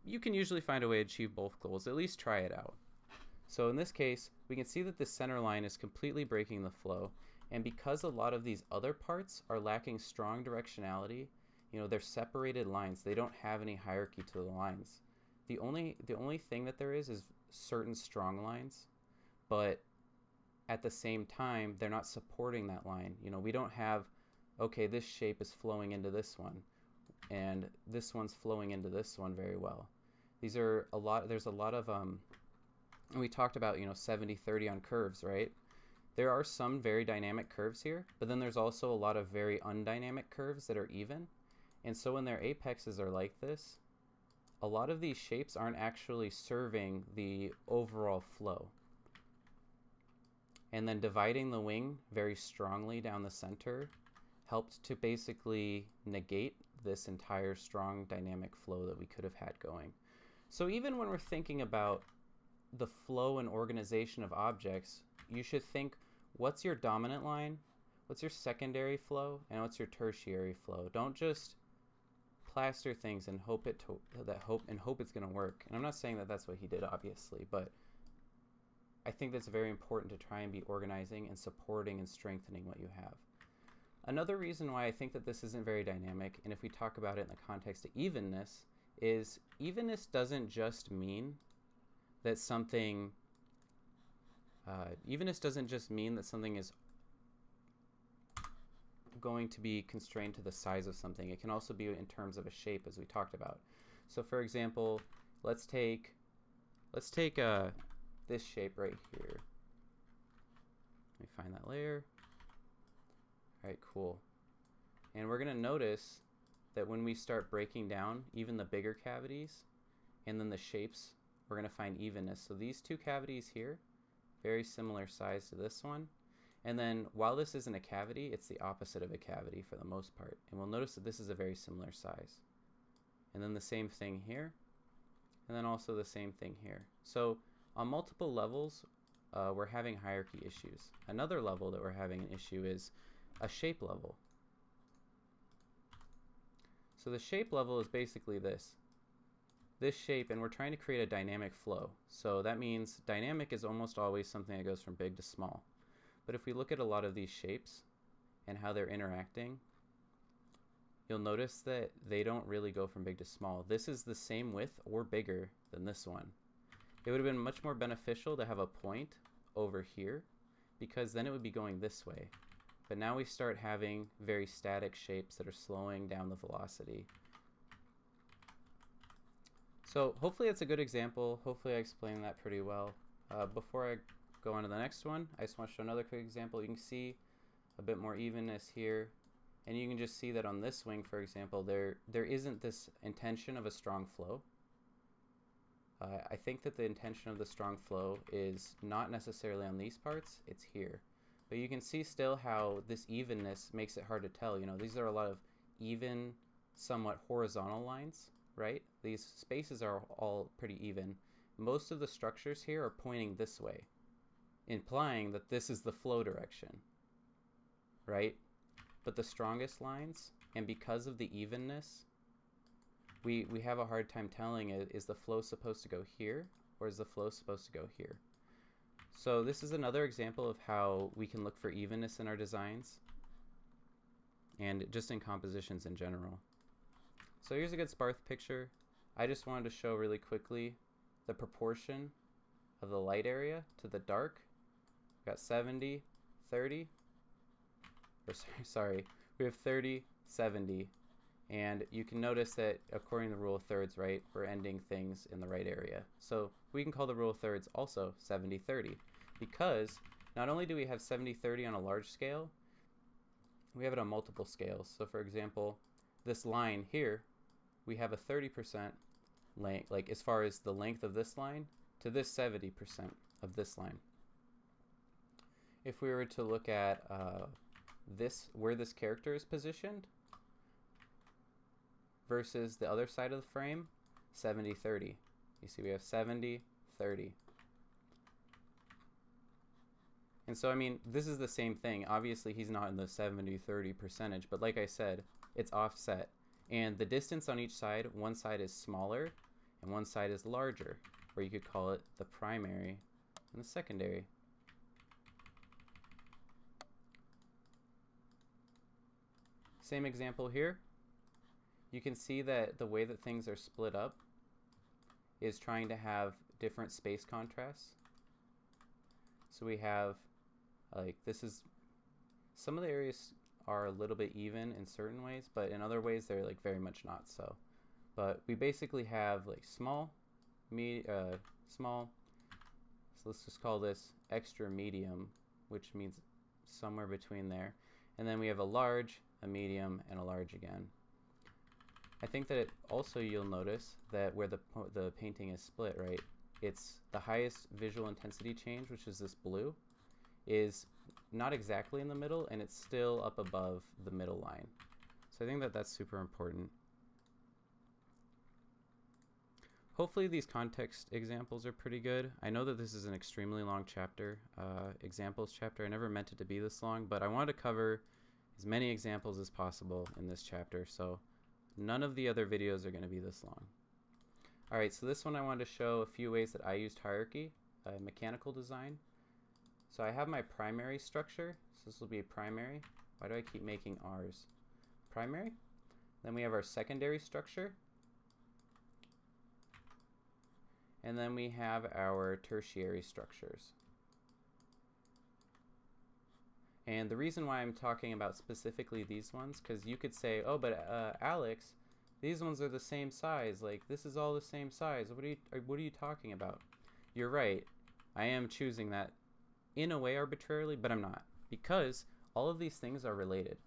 you can usually find a way to achieve both goals. At least try it out. So in this case, we can see that the center line is completely breaking the flow. And because a lot of these other parts are lacking strong directionality, you know, they're separated lines. They don't have any hierarchy to the lines. The only thing that there is certain strong lines, but at the same time, they're not supporting that line. You know, we don't have, okay, this shape is flowing into this one, and this one's flowing into this one very well. These are a lot, there's a lot of, and we talked about, you know, 70-30 on curves, right? There are some very dynamic curves here, but then there's also a lot of very undynamic curves that are even. And so when their apexes are like this, a lot of these shapes aren't actually serving the overall flow. And then dividing the wing very strongly down the center helped to basically negate this entire strong dynamic flow that we could have had going. So even when we're thinking about the flow and organization of objects, you should think, what's your dominant line, what's your secondary flow, and what's your tertiary flow. Don't just plaster things and hope it's going to work. And I'm not saying that that's what he did, obviously, but I think that's very important to try and be organizing and supporting and strengthening what you have. Another reason why I think that this isn't very dynamic, and if we talk about it in the context of evenness, is evenness doesn't just mean that something is going to be constrained to the size of something. It can also be in terms of a shape, as we talked about. So for example, let's take this shape right here. Let me find that layer. All right, cool. And we're gonna notice that when we start breaking down even the bigger cavities and then the shapes, we're gonna find evenness. So these two cavities here, very similar size to this one. And then while this isn't a cavity, it's the opposite of a cavity for the most part. And we'll notice that this is a very similar size. And then the same thing here, and then also the same thing here. So on multiple levels, we're having hierarchy issues. Another level that we're having an issue is a shape level. So the shape level is basically this. this shape, and we're trying to create a dynamic flow. So that means dynamic is almost always something that goes from big to small. But if we look at a lot of these shapes and how they're interacting, you'll notice that they don't really go from big to small. This is the same width or bigger than this one. It would have been much more beneficial to have a point over here, because then it would be going this way. But now we start having very static shapes that are slowing down the velocity. So hopefully it's a good example. Hopefully I explained that pretty well. Before I go on to the next one, I just want to show another quick example. You can see a bit more evenness here. And you can just see that on this wing, for example, there isn't this intention of a strong flow. I think that the intention of the strong flow is not necessarily on these parts, it's here. But you can see still how this evenness makes it hard to tell. You know, these are a lot of even, somewhat horizontal lines, right? These spaces are all pretty even. Most of the structures here are pointing this way, implying that this is the flow direction, right? But the strongest lines, and because of the evenness, we have a hard time telling, is the flow supposed to go here, or is the flow supposed to go here? So this is another example of how we can look for evenness in our designs, and just in compositions in general. So here's a good Sparth picture. I just wanted to show really quickly the proportion of the light area to the dark. We've got 70, 30, or sorry, we have 30, 70, and you can notice that according to the rule of thirds, right, we're ending things in the right area. So we can call the rule of thirds also 70, 30, because not only do we have 70, 30 on a large scale, we have it on multiple scales. So for example, this line here, we have a 30% length, like as far as the length of this line to this 70% of this line. If we were to look at this, where this character is positioned versus the other side of the frame, 70, 30. You see we have 70, 30. And so, I mean, this is the same thing. Obviously, he's not in the 70, 30 percentage, but like I said, it's offset. And the distance on each side, one side is smaller and one side is larger, or you could call it the primary and the secondary. Same example here. You can see that the way that things are split up is trying to have different space contrasts. So we have, like, this is, some of the areas are a little bit even in certain ways, but in other ways they're like very much not so. But we basically have like small, small, so let's just call this extra medium, which means somewhere between there. And then we have a large, a medium, and a large again. I think that also you'll notice that where the painting is split, right, it's the highest visual intensity change, which is this blue, is not exactly in the middle, and it's still up above the middle line. So I think that that's super important. Hopefully these context examples are pretty good. I know that this is an extremely long chapter, examples chapter. I never meant it to be this long, but I wanted to cover as many examples as possible in this chapter, so none of the other videos are going to be this long. Alright, so this one I wanted to show a few ways that I used hierarchy, mechanical design. So I have my primary structure, so this will be a primary. Why do I keep making R's? Primary. Then we have our secondary structure. And then we have our tertiary structures. And the reason why I'm talking about specifically these ones, because you could say, oh, but Alex, these ones are the same size. Like, this is all the same size. What are you talking about? You're right. I am choosing that in a way arbitrarily, but I'm not. Because all of these things are related.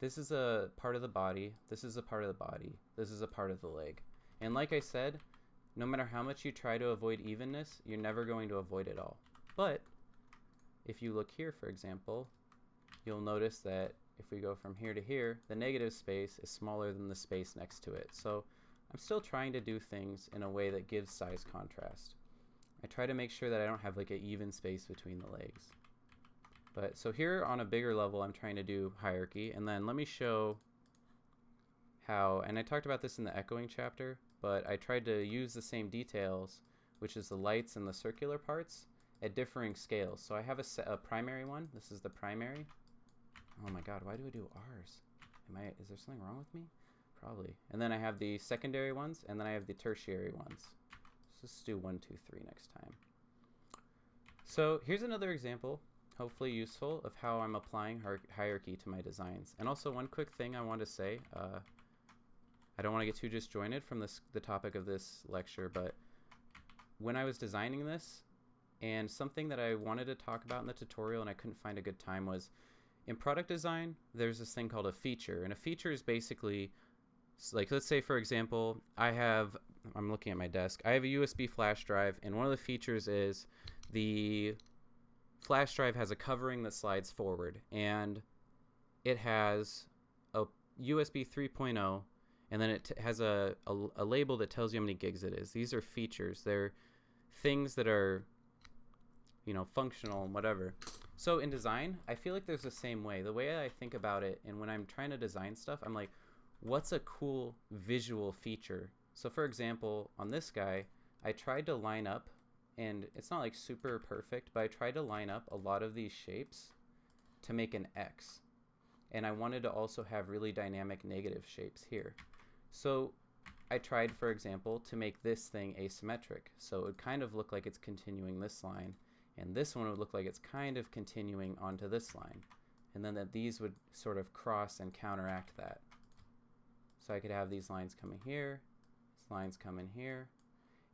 This is a part of the body. This is a part of the body. This is a part of the leg. And like I said, no matter how much you try to avoid evenness, you're never going to avoid it all. But if you look here, for example, you'll notice that if we go from here to here, the negative space is smaller than the space next to it. So I'm still trying to do things in a way that gives size contrast. I try to make sure that I don't have like an even space between the legs. But so here on a bigger level, I'm trying to do hierarchy. And then let me show how, and I talked about this in the echoing chapter, but I tried to use the same details, which is the lights and the circular parts, at differing scales. So I have a primary one. This is the primary. Oh my god, why do I do R's? Is there something wrong with me? Probably. And then I have the secondary ones, and then I have the tertiary ones. Let's just do 1, 2, 3 next time. So here's another example, hopefully useful, of how I'm applying hierarchy to my designs. And also one quick thing I want to say, I don't want to get too disjointed from the topic of this lecture, but when I was designing this, and something that I wanted to talk about in the tutorial and I couldn't find a good time was, in product design, there's this thing called a feature. And a feature is basically, like, let's say, for example, I'm looking at my desk. I have a USB flash drive, and one of the features is the flash drive has a covering that slides forward, and it has a USB 3.0, and then it has a label that tells you how many gigs it is. These are features. They're things that are, you know, functional and whatever. So in design, I feel like there's the same way. The way I think about it, and when I'm trying to design stuff, I'm like, what's a cool visual feature? So for example, on this guy, I tried to line up, and it's not like super perfect, but I tried to line up a lot of these shapes to make an X. And I wanted to also have really dynamic negative shapes here. So I tried, for example, to make this thing asymmetric. So it would kind of look like it's continuing this line, and this one would look like it's kind of continuing onto this line. And then that these would sort of cross and counteract that. So I could have these lines coming here, these lines coming here.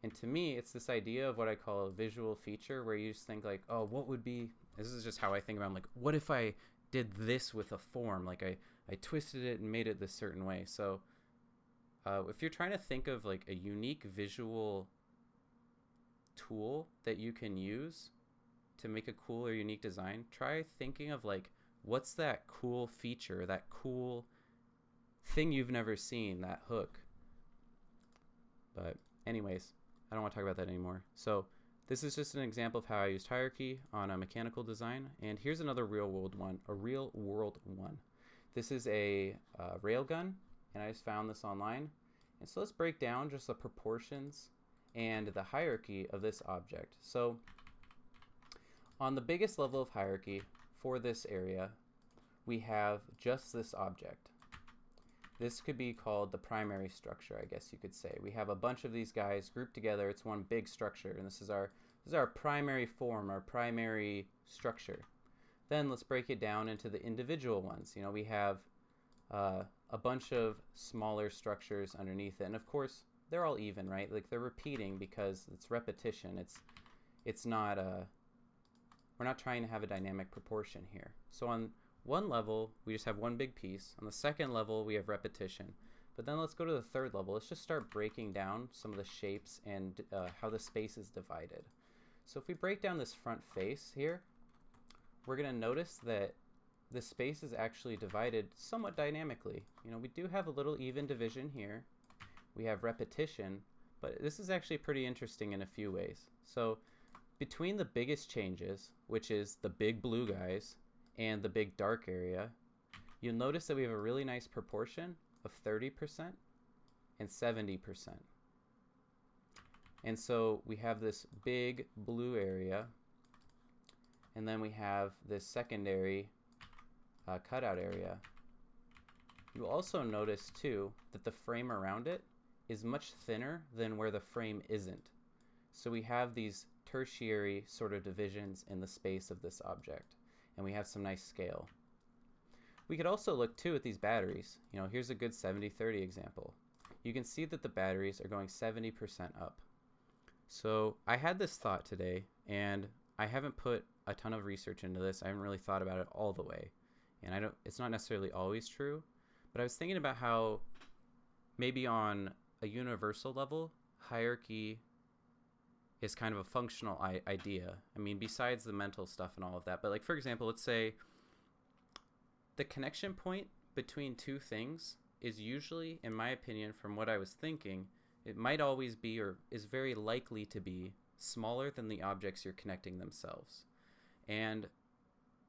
And to me, it's this idea of what I call a visual feature, where you just think like, oh, what would be, this is just how I think about it. I'm like, what if I did this with a form? Like I twisted it and made it this certain way. So if you're trying to think of like a unique visual tool that you can use to make a cool or unique design, try thinking of like, what's that cool feature, that cool thing you've never seen, that hook. But anyways, I don't want to talk about that anymore. So this is just an example of how I used hierarchy on a mechanical design. And here's another real world one. This is a railgun, and I just found this online. And so let's break down just the proportions and the hierarchy of this object. So on the biggest level of hierarchy for this area, we have just this object. This could be called the primary structure, I guess you could say. We have a bunch of these guys grouped together. It's one big structure, and this is our primary form, our primary structure. Then let's break it down into the individual ones. You know, we have a bunch of smaller structures underneath it, and of course they're all even, right? Like they're repeating because it's repetition. It's not we're not trying to have a dynamic proportion here. So on one level, we just have one big piece. On the second level, we have repetition. But then let's go to the third level. Let's just start breaking down some of the shapes and how the space is divided. So if we break down this front face here, we're going to notice that the space is actually divided somewhat dynamically. You know, we do have a little even division here. We have repetition, but this is actually pretty interesting in a few ways. So between the biggest changes, which is the big blue guys and the big dark area, you'll notice that we have a really nice proportion of 30% and 70%. And so we have this big blue area, and then we have this secondary cutout area. You'll also notice too that the frame around it is much thinner than where the frame isn't. So we have these tertiary sort of divisions in the space of this object, and we have some nice scale. We could also look too at these batteries. You know, here's a good 70-30 example. You can see that the batteries are going 70% up. So I had this thought today, and I haven't put a ton of research into this. I haven't really thought about it all the way, and it's not necessarily always true, but I was thinking about how maybe on a universal level, hierarchy is kind of a functional idea. I mean, besides the mental stuff and all of that, but like, for example, let's say the connection point between two things is usually, in my opinion, from what I was thinking, it might always be, or is very likely to be, smaller than the objects you're connecting themselves. And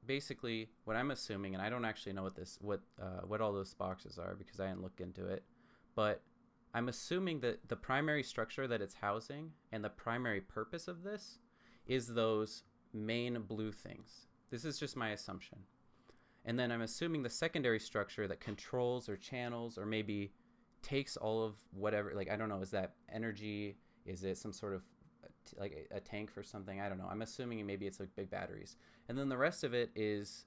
basically what I'm assuming, and I don't actually know what all those boxes are because I didn't look into it, but I'm assuming that the primary structure that it's housing and the primary purpose of this is those main blue things. This is just my assumption. And then I'm assuming the secondary structure that controls or channels or maybe takes all of whatever, like, I don't know, is that energy? Is it some sort of like a tank for something? I don't know. I'm assuming maybe it's like big batteries. And then the rest of it is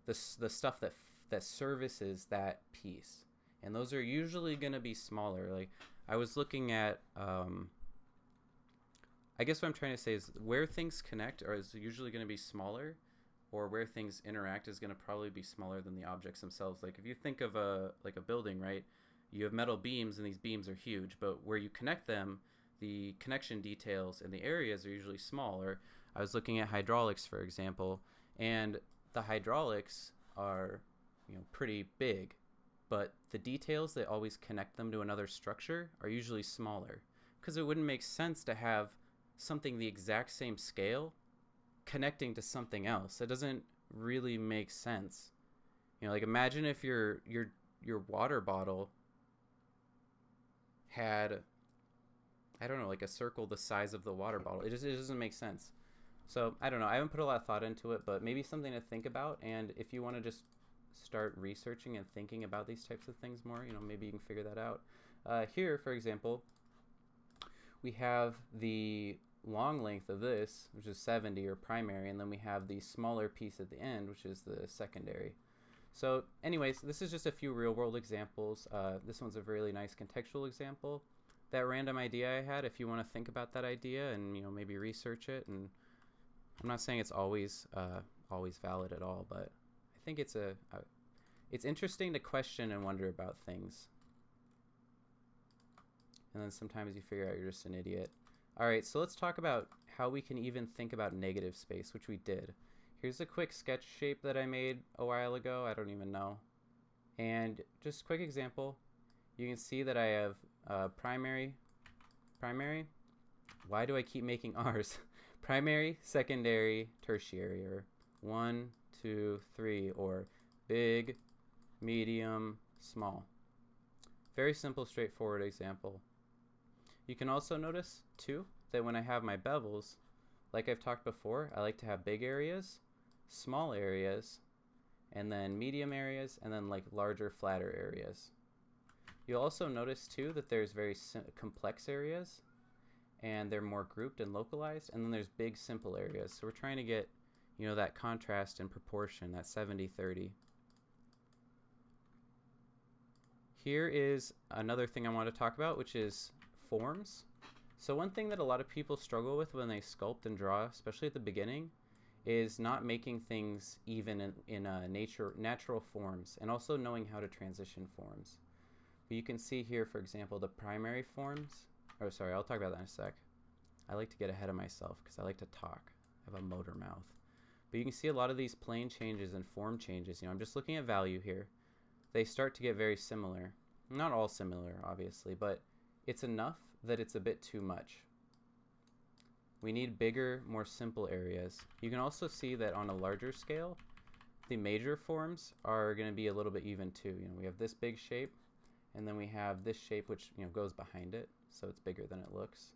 the stuff that services that piece. And those are usually going to be smaller. Like I was looking at, I guess what I'm trying to say is where things connect is usually going to be smaller, or where things interact is going to probably be smaller than the objects themselves. Like if you think of a building, right? You have metal beams and these beams are huge, but where you connect them, the connection details and the areas are usually smaller. I was looking at hydraulics, for example, and the hydraulics are, pretty big, but the details that always connect them to another structure are usually smaller, because it wouldn't make sense to have something the exact same scale connecting to something else. It doesn't really make sense. Like imagine if your water bottle had, I don't know, like a circle the size of the water bottle. It doesn't make sense. So I don't know. I haven't put a lot of thought into it, but maybe something to think about. And if you want to just start researching and thinking about these types of things more, maybe you can figure that out. Here, for example, we have the long length of this, which is 70 or primary, and then we have the smaller piece at the end, which is the secondary. So anyways, this is just a few real world examples. This one's a really nice contextual example. That random idea I had, if you want to think about that idea and maybe research it, and I'm not saying it's always valid at all, but I think it's interesting to question and wonder about things. And then sometimes you figure out you're just an idiot. All right, so let's talk about how we can even think about negative space, which we did. Here's a quick sketch shape that I made a while ago. I don't even know. And just a quick example. You can see that I have primary. Why do I keep making R's? Primary, secondary, tertiary, or 1, 2, 3, or big, medium, small. Very simple, straightforward example. You can also notice, too, that when I have my bevels, like I've talked before, I like to have big areas, small areas, and then medium areas, and then like larger, flatter areas. You'll also notice, too, that there's very complex areas, and they're more grouped and localized, and then there's big, simple areas. So we're trying to get, that contrast and proportion, that 70-30. Here is another thing I want to talk about, which is forms. So one thing that a lot of people struggle with when they sculpt and draw, especially at the beginning, is not making things even in natural forms, and also knowing how to transition forms. But you can see here, for example, the primary forms. Oh, sorry, I'll talk about that in a sec. I like to get ahead of myself because I like to talk. I have a motor mouth. But you can see a lot of these plane changes and form changes. I'm just looking at value here. They start to get very similar. Not all similar, obviously, but it's enough that it's a bit too much. We need bigger, more simple areas. You can also see that on a larger scale, the major forms are going to be a little bit even too. We have this big shape, and then we have this shape which goes behind it, so it's bigger than it looks.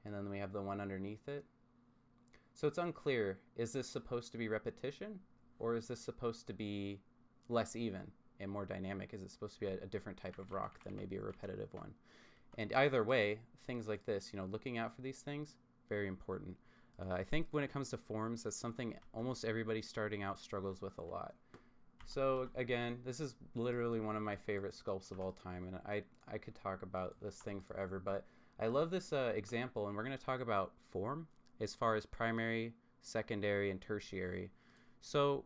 And then we have the one underneath it. So it's unclear, is this supposed to be repetition, or is this supposed to be less even and more dynamic? Is it supposed to be a different type of rock than maybe a repetitive one? And either way, things like this, looking out for these things, very important. I think when it comes to forms, that's something almost everybody starting out struggles with a lot. So again, this is literally one of my favorite sculpts of all time, and I could talk about this thing forever, but I love this example, and we're going to talk about form as far as primary, secondary, and tertiary. So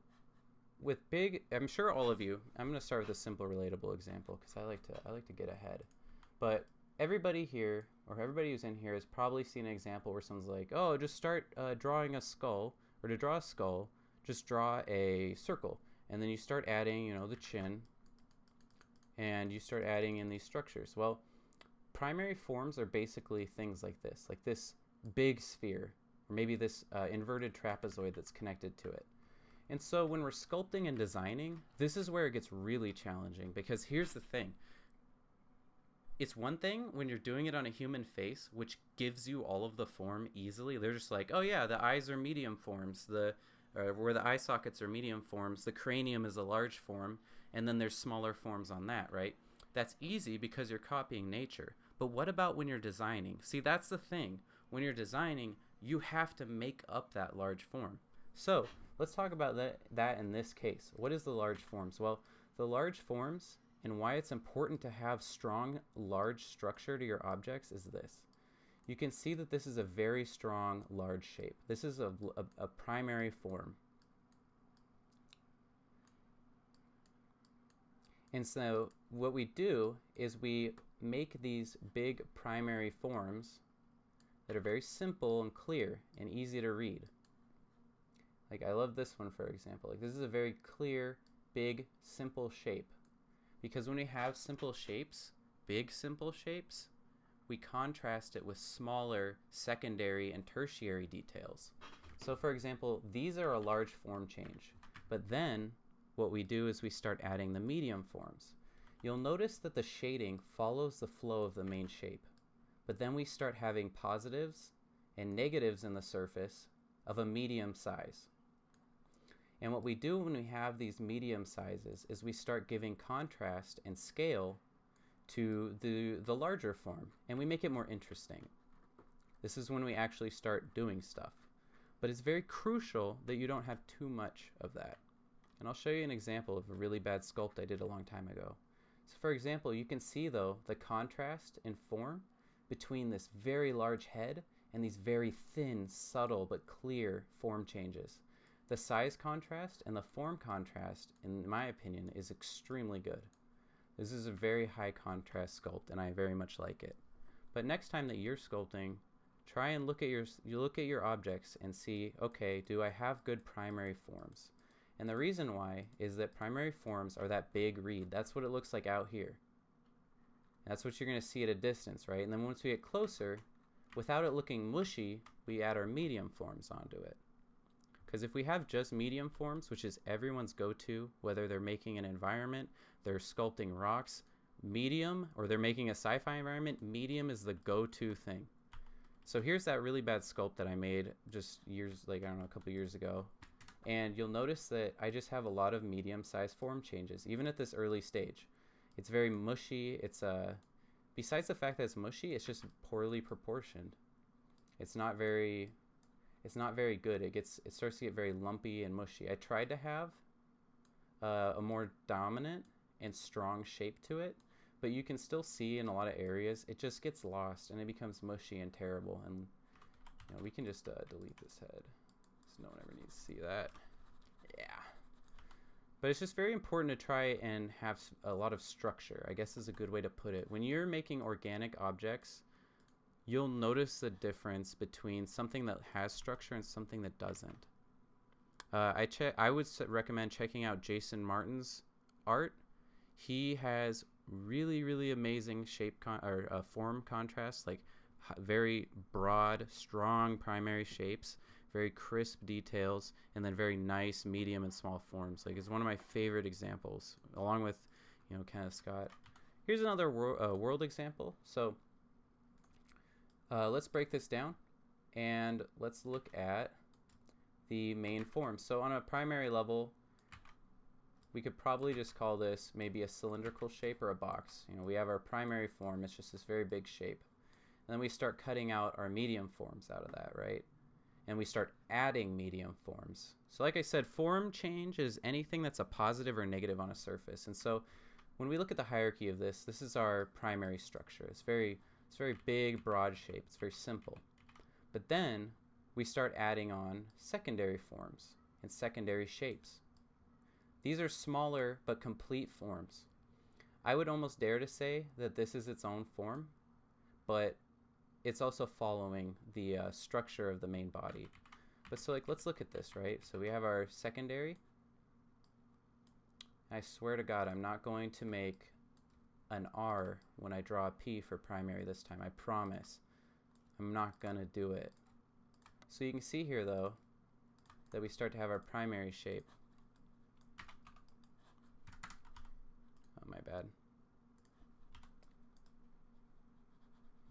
with big, I'm sure all of you, I'm going to start with a simple relatable example because I like to get ahead. But everybody here, or everybody who's in here, has probably seen an example where someone's like, oh, just start drawing a skull, or to draw a skull, just draw a circle. And then you start adding, the chin, and you start adding in these structures. Well, primary forms are basically things like this big sphere, or maybe this inverted trapezoid that's connected to it. And so when we're sculpting and designing, this is where it gets really challenging, because here's the thing. it's one thing when you're doing it on a human face, which gives you all of the form easily. They're just like, oh yeah, the eyes are medium forms, where the eye sockets are medium forms, the cranium is a large form, and then there's smaller forms on that, right? That's easy because you're copying nature. But what about when you're designing? See, that's the thing. When you're designing, you have to make up that large form. So let's talk about that in this case. What is the large forms? Well, the large forms and why it's important to have strong, large structure to your objects is this. You can see that this is a very strong, large shape. This is a primary form. And so what we do is we make these big primary forms that are very simple and clear and easy to read. Like I love this one, for example. Like this is a very clear, big, simple shape. Because when we have simple shapes, big simple shapes, we contrast it with smaller secondary and tertiary details. So for example, these are a large form change. But then what we do is we start adding the medium forms. You'll notice that the shading follows the flow of the main shape. But then we start having positives and negatives in the surface of a medium size. And what we do when we have these medium sizes is we start giving contrast and scale to the larger form, and we make it more interesting. This is when we actually start doing stuff. But it's very crucial that you don't have too much of that. And I'll show you an example of a really bad sculpt I did a long time ago. So for example, you can see though the contrast in form between this very large head and these very thin, subtle, but clear form changes. The size contrast and the form contrast, in my opinion, is extremely good. This is a very high contrast sculpt, and I very much like it. But next time that you're sculpting, try and look at your objects and see, okay, do I have good primary forms? And the reason why is that primary forms are that big read. That's what it looks like out here. That's what you're going to see at a distance, right? And then once we get closer, without it looking mushy, we add our medium forms onto it. Because if we have just medium forms, which is everyone's go-to, whether they're making an environment, they're sculpting rocks, medium, or they're making a sci-fi environment, medium is the go-to thing. So here's that really bad sculpt that I made just a couple years ago. And you'll notice that I just have a lot of medium-sized form changes, even at this early stage. It's very mushy. Besides the fact that it's mushy, it's just poorly proportioned. It's not very good. It starts to get very lumpy and mushy. I tried to have a more dominant and strong shape to it, but you can still see in a lot of areas it just gets lost and it becomes mushy and terrible. And we can just delete this head so no one ever needs to see that. Yeah. But it's just very important to try and have a lot of structure, I guess is a good way to put it. When you're making organic objects, you'll notice the difference between something that has structure and something that doesn't. I would recommend checking out Jason Martin's art. He has really, really amazing form contrast, like very broad, strong primary shapes, very crisp details, and then very nice medium and small forms. Like it's one of my favorite examples, along with Kenneth Scott. Here's another world example. So let's break this down and let's look at the main form. So on a primary level, we could probably just call this maybe a cylindrical shape or a box. We have our primary form, it's just this very big shape. And then we start cutting out our medium forms out of that, right? And we start adding medium forms. So like I said, form change is anything that's a positive or negative on a surface. And so when we look at the hierarchy of this is our primary structure. It's very big, broad shape. It's very simple. But then we start adding on secondary forms and secondary shapes. These are smaller but complete forms. I would almost dare to say that this is its own form, but it's also following the structure of the main body. But so let's look at this, right? So we have our secondary. I swear to God, I'm not going to make an R when I draw a P for primary this time. I promise. I'm not gonna do it. So you can see here though that we start to have our primary shape. Oh, my bad.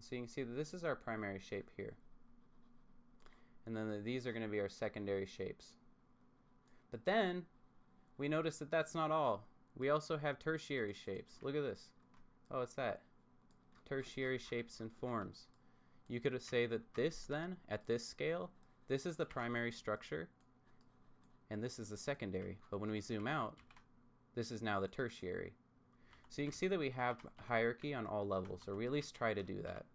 So you can see that this is our primary shape here. And then these are going to be our secondary shapes. But then we notice that that's not all. We also have tertiary shapes. Look at this. Oh, what's that? Tertiary shapes and forms. You could say that this then, at this scale, this is the primary structure, and this is the secondary. But when we zoom out, this is now the tertiary. So you can see that we have hierarchy on all levels, or we at least try to do that.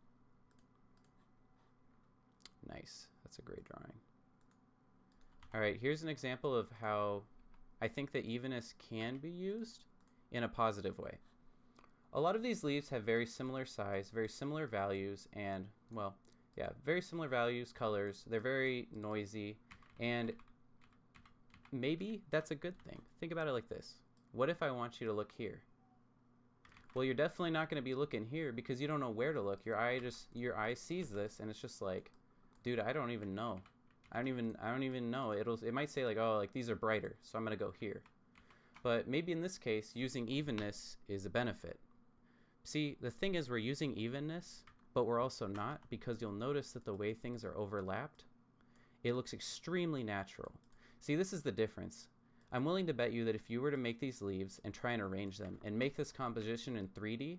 Nice. That's a great drawing. All right, here's an example of how I think that evenness can be used in a positive way. A lot of these leaves have very similar size, very similar values, and, well, yeah, very similar values, colors. They're very noisy, and maybe that's a good thing. Think about it like this. What if I want you to look here? Well, you're definitely not going to be looking here because you don't know where to look. Your eye sees this, and it's just like, dude, I don't even know. I don't even know. It might say like, oh, like these are brighter, so I'm going to go here. But maybe in this case, using evenness is a benefit. See, the thing is we're using evenness, but we're also not, because you'll notice that the way things are overlapped, it looks extremely natural. See, this is the difference. I'm willing to bet you that if you were to make these leaves and try and arrange them and make this composition in 3D,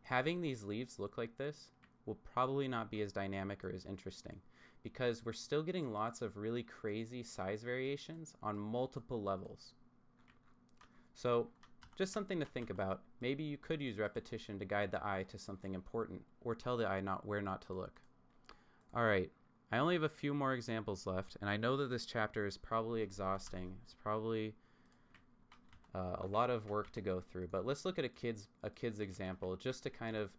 having these leaves look like this will probably not be as dynamic or as interesting, because we're still getting lots of really crazy size variations on multiple levels. So just something to think about. Maybe you could use repetition to guide the eye to something important, or tell the eye where not to look. All right, I only have a few more examples left, and I know that this chapter is probably exhausting. It's probably a lot of work to go through, but let's look at a kid's example just to kind of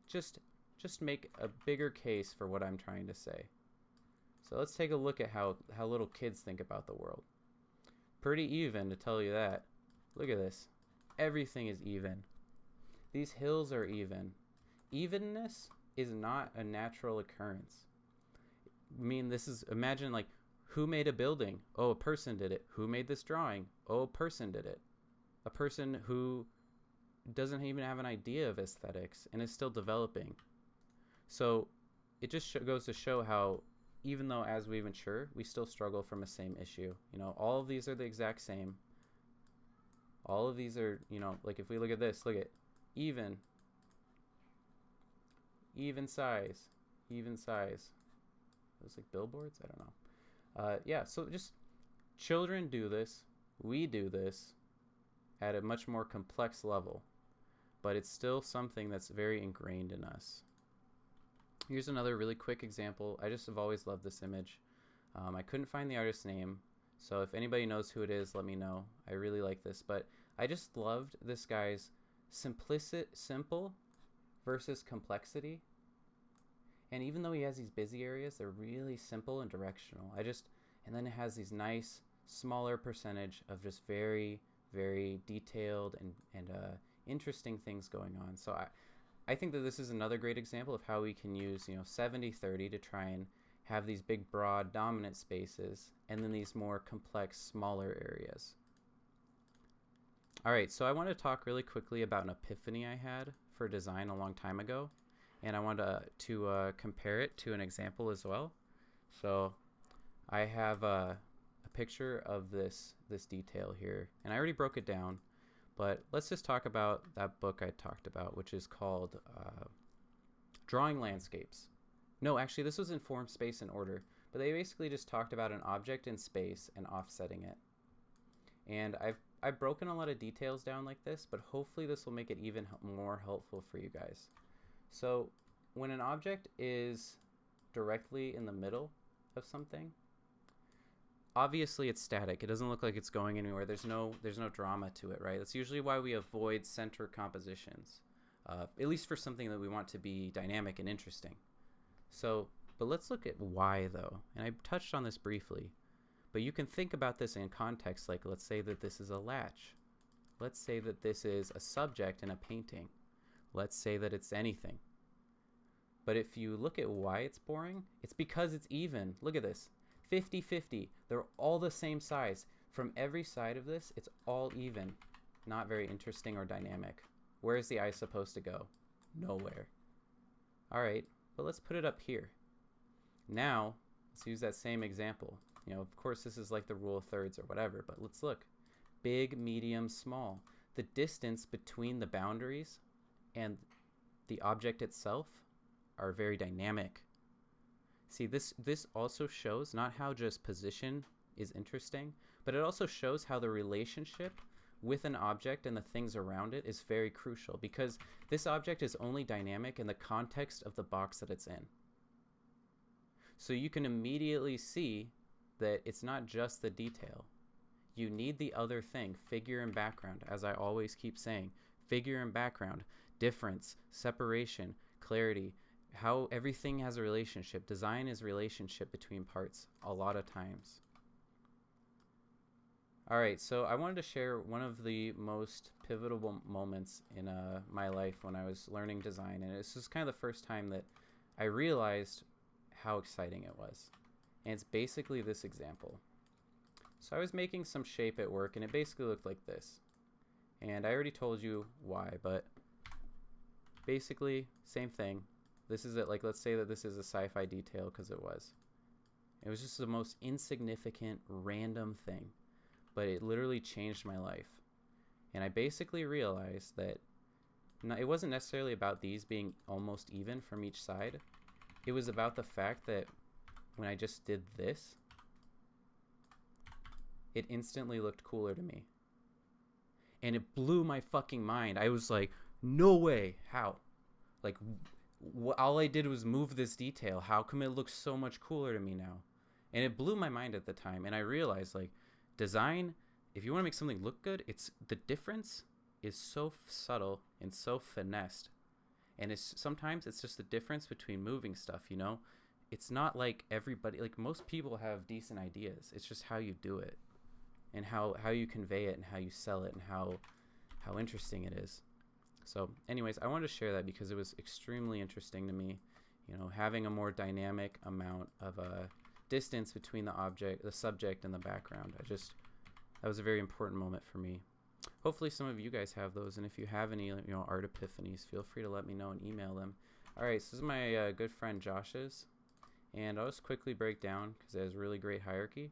just make a bigger case for what I'm trying to say. So let's take a look at how little kids think about the world. Pretty even, to tell you that. Look at this. Everything is even. These hills are even. Evenness is not a natural occurrence. I mean, imagine like, who made a building? Oh, a person did it. Who made this drawing? Oh, a person did it. A person who doesn't even have an idea of aesthetics and is still developing. So it just goes to show how, even though as we mature, we still struggle from a same issue. You know, all of these are the exact same. All of these are, you know, like if we look at this, look at even size. Those like billboards? I don't know. Yeah, so just children do this. We do this at a much more complex level, but it's still something that's very ingrained in us. Here's another really quick example. I just have always loved this image. I couldn't find the artist's name, so if anybody knows who it is, let me know. I really like this, but I just loved this guy's simple versus complexity. And even though he has these busy areas, they're really simple and directional. And then it has these nice, smaller percentage of just very, very detailed and interesting things going on. So I think that this is another great example of how we can use, 70-30 to try and have these big, broad, dominant spaces, and then these more complex, smaller areas. All right, so I want to talk really quickly about an epiphany I had for design a long time ago, and I want to compare it to an example as well. So I have a picture of this detail here, and I already broke it down, but let's just talk about that book I talked about, which is called Drawing Landscapes. No, actually, this was in Form, Space, and Order, but they basically just talked about an object in space and offsetting it. And I've broken a lot of details down like this, but hopefully this will make it even more helpful for you guys. So when an object is directly in the middle of something, obviously it's static. It doesn't look like it's going anywhere. There's no drama to it, right? That's usually why we avoid center compositions, at least for something that we want to be dynamic and interesting. So, but let's look at why though. And I touched on this briefly, but you can think about this in context. Like, let's say that this is a latch. Let's say that this is a subject in a painting. Let's say that it's anything. But if you look at why it's boring, it's because it's even. Look at this. 50-50. They're all the same size. From every side of this, it's all even. Not very interesting or dynamic. Where is the eye supposed to go? Nowhere. All right, but let's put it up here. Now, let's use that same example. Of course, this is like the rule of thirds or whatever, but let's look. Big, medium, small. The distance between the boundaries and the object itself are very dynamic. See, this also shows not how just position is interesting, but it also shows how the relationship with an object and the things around it is very crucial, because this object is only dynamic in the context of the box that it's in. So you can immediately see that it's not just the detail. You need the other thing, figure and background, as I always keep saying. Figure and background, difference, separation, clarity, how everything has a relationship. Design is relationship between parts a lot of times. All right, so I wanted to share one of the most pivotal moments in my life when I was learning design, and this is kind of the first time that I realized how exciting it was. And it's basically this example. So I was making some shape at work, and it basically looked like this. And I already told you why, but basically, same thing. This is it. Like, let's say that this is a sci-fi detail, because it was. It was just the most insignificant, random thing, but it literally changed my life. And I basically realized that it wasn't necessarily about these being almost even from each side. It was about the fact that when I just did this, it instantly looked cooler to me. And it blew my fucking mind. I was like, no way, how? Like, all I did was move this detail. How come it looks so much cooler to me now? And it blew my mind at the time. And I realized, like, design, if you want to make something look good, the difference is so subtle and so finessed. And sometimes it's just the difference between moving stuff, It's not like everybody, like most people have decent ideas. It's just how you do it and how you convey it and how you sell it and how interesting it is. So anyways, I wanted to share that because it was extremely interesting to me, having a more dynamic amount of a distance between the subject and the background. That was a very important moment for me. Hopefully some of you guys have those, and if you have any art epiphanies, feel free to let me know and email them. All right, so this is my good friend Josh's, and I'll just quickly break down because it has really great hierarchy.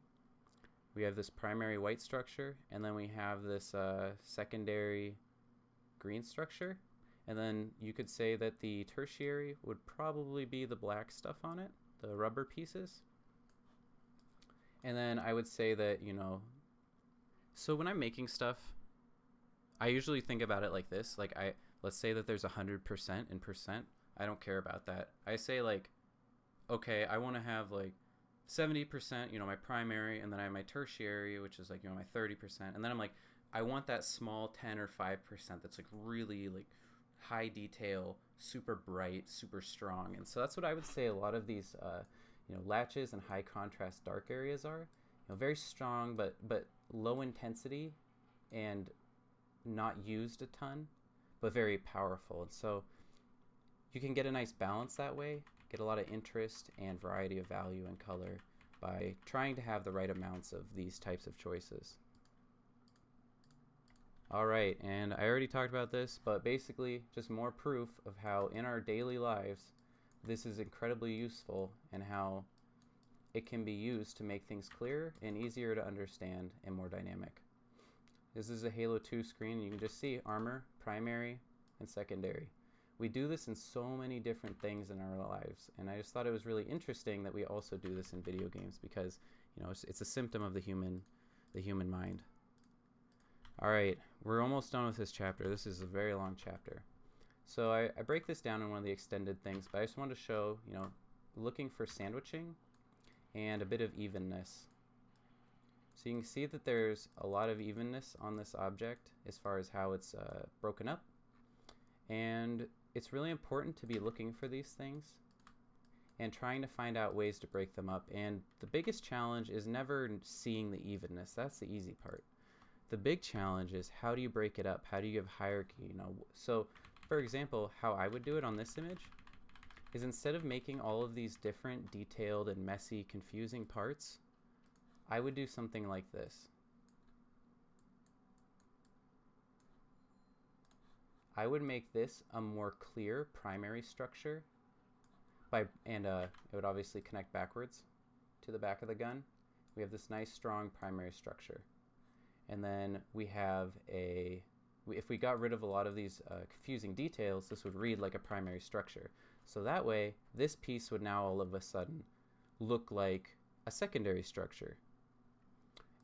We have this primary white structure, and then we have this secondary green structure, and then you could say that the tertiary would probably be the black stuff on it, the rubber pieces. And then I would say that, so when I'm making stuff, I usually think about it like this. Like, let's say that there's 100% in percent. I don't care about that. I say, like, okay, I want to have, like, 70%, my primary, and then I have my tertiary, which is, like, my 30%. And then I'm like, I want that small 10 or 5% that's, like, really, like, high detail, super bright, super strong. And so that's what I would say a lot of these, latches and high contrast dark areas are. Very strong, but low intensity and not used a ton, but very powerful. And so you can get a nice balance that way, get a lot of interest and variety of value and color by trying to have the right amounts of these types of choices. All right, and I already talked about this, but basically just more proof of how in our daily lives this is incredibly useful and how it can be used to make things clearer and easier to understand and more dynamic. This is a Halo 2 screen. You can just see armor, primary, and secondary. We do this in so many different things in our lives, and I just thought it was really interesting that we also do this in video games because, it's a symptom of the human mind. All right, we're almost done with this chapter. This is a very long chapter. So I break this down in one of the extended things, but I just wanted to show, looking for sandwiching and a bit of evenness. So you can see that there's a lot of evenness on this object as far as how it's broken up. And it's really important to be looking for these things and trying to find out ways to break them up. And the biggest challenge is never seeing the evenness. That's the easy part. The big challenge is how do you break it up? How do you give hierarchy? So for example, how I would do it on this image is instead of making all of these different detailed and messy, confusing parts, I would do something like this. I would make this a more clear primary structure it would obviously connect backwards to the back of the gun. We have this nice strong primary structure. And then we have if we got rid of a lot of these confusing details, this would read like a primary structure. So that way, this piece would now all of a sudden look like a secondary structure.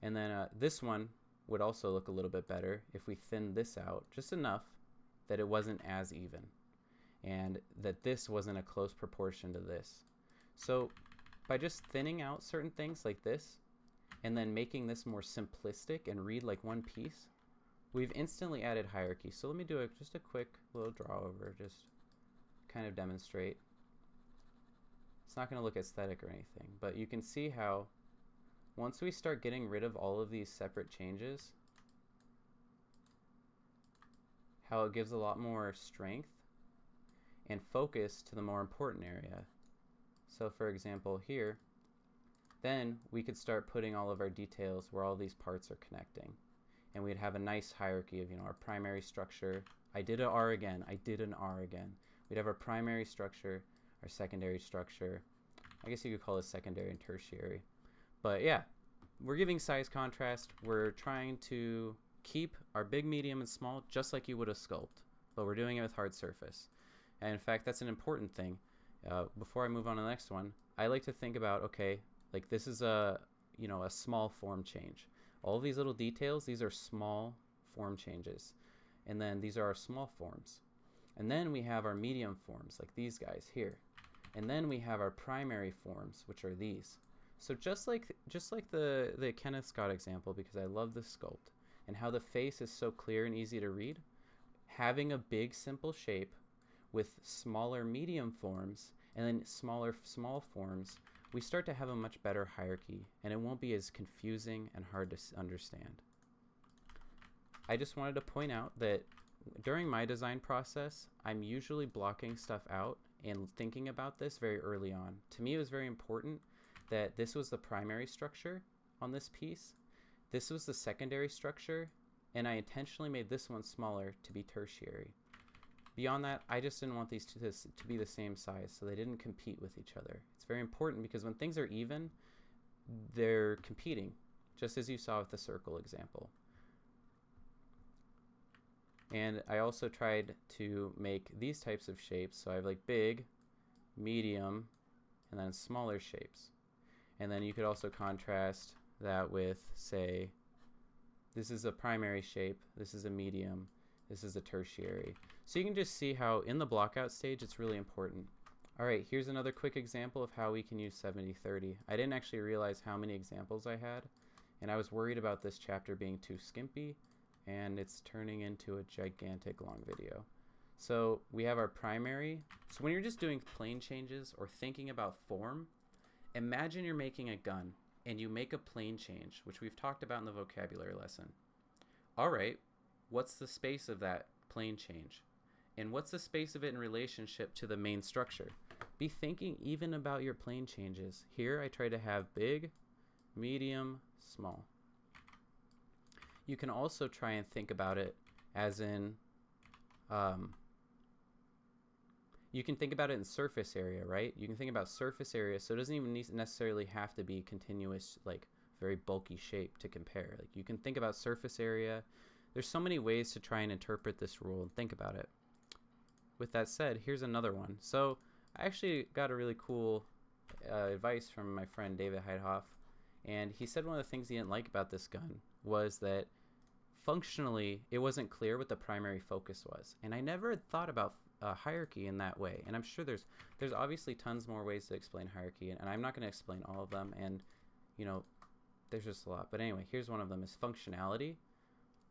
And then this one would also look a little bit better if we thinned this out just enough that it wasn't as even, and that this wasn't a close proportion to this. So by just thinning out certain things like this, and then making this more simplistic and read like one piece, we've instantly added hierarchy. So let me do just a quick little draw over, just kind of demonstrate. It's not going to look aesthetic or anything, but you can see how once we start getting rid of all of these separate changes, how it gives a lot more strength and focus to the more important area. So for example here, then we could start putting all of our details where all these parts are connecting. And we'd have a nice hierarchy of, our primary structure. I did an R again. We'd have our primary structure, our secondary structure. I guess you could call it secondary and tertiary. But yeah, we're giving size contrast. We're trying to keep our big, medium, and small just like you would a sculpt, but we're doing it with hard surface. And in fact, that's an important thing. Before I move on to the next one, I like to think about, okay, like this is a small form change. All of these little details, these are small form changes. And then these are our small forms. And then we have our medium forms, like these guys here. And then we have our primary forms, which are these. So just like the Kenneth Scott example, because I love the sculpt and how the face is so clear and easy to read, having a big simple shape with smaller medium forms and then smaller small forms, we start to have a much better hierarchy, and it won't be as confusing and hard to understand. I just wanted to point out that during my design process, I'm usually blocking stuff out and thinking about this very early on. To me, it was very important that this was the primary structure on this piece, this was the secondary structure, and I intentionally made this one smaller to be tertiary. Beyond that, I just didn't want these two to be the same size, so they didn't compete with each other. It's very important because when things are even, they're competing, just as you saw with the circle example. And I also tried to make these types of shapes, so I have like big, medium, and then smaller shapes. And then you could also contrast that with, say, this is a primary shape, this is a medium, this is a tertiary. So you can just see how in the blockout stage it's really important. All right, here's another quick example of how we can use 70-30. I didn't actually realize how many examples I had, and I was worried about this chapter being too skimpy, and it's turning into a gigantic long video. So we have our primary. So when you're just doing plane changes or thinking about form, imagine you're making a gun and you make a plane change, which we've talked about in the vocabulary lesson. All right, what's the space of that plane change? And what's the space of it in relationship to the main structure? Be thinking even about your plane changes. Here I try to have big, medium, small. You can also try and think about it as in, you can think about it in surface area, right? You can think about surface area, so it doesn't even necessarily have to be continuous, like very bulky shape to compare. Like you can think about surface area. There's so many ways to try and interpret this rule and think about it. With that said, here's another one. So I actually got a really cool advice from my friend David Heidhoff, and he said one of the things he didn't like about this gun was that functionally it wasn't clear what the primary focus was. And I never had thought about hierarchy in that way, and I'm sure there's obviously tons more ways to explain hierarchy, and I'm not going to explain all of them, and there's just a lot. But anyway, here's one of them, is functionality.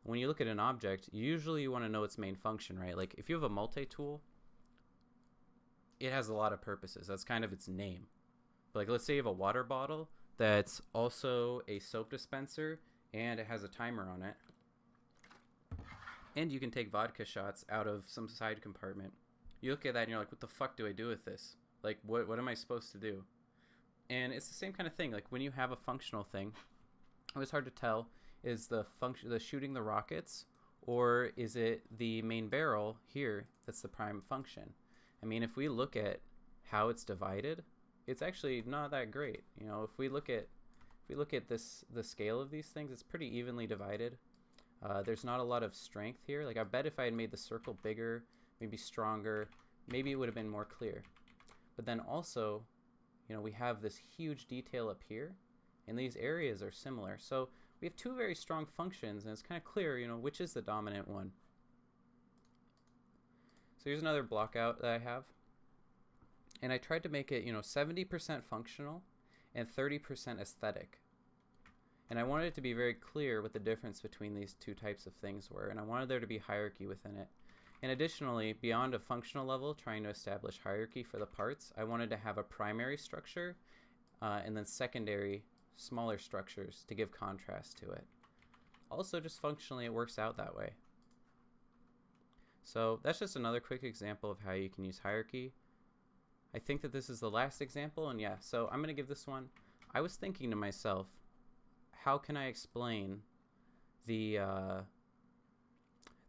When you look at an object, usually you want to know its main function, right? Like if you have a multi-tool, it has a lot of purposes. That's kind of its name. But like let's say you have a water bottle that's also a soap dispenser and it has a timer on it. And you can take vodka shots out of some side compartment. You look at that and you're like, what the fuck do I do with this? Like what am I supposed to do? And it's the same kind of thing. Like when you have a functional thing, it was hard to tell, is the shooting the rockets, or is it the main barrel here that's the prime function? I mean, if we look at how it's divided, it's actually not that great. You know, if we look at the scale of these things, it's pretty evenly divided. There's not a lot of strength here. Like, I bet if I had made the circle bigger, maybe stronger, maybe it would have been more clear. But then also, you know, we have this huge detail up here, and these areas are similar. So we have two very strong functions, and it's kind of clear, you know, which is the dominant one. So here's another block out that I have. And I tried to make it, you know, 70% functional and 30% aesthetic. And I wanted it to be very clear what the difference between these two types of things were, and I wanted there to be hierarchy within it. And additionally, beyond a functional level, trying to establish hierarchy for the parts, I wanted to have a primary structure and then secondary, smaller structures to give contrast to it. Also, just functionally, it works out that way. So that's just another quick example of how you can use hierarchy. I think that this is the last example, and yeah, so I'm going to give this one. I was thinking to myself, how can I explain the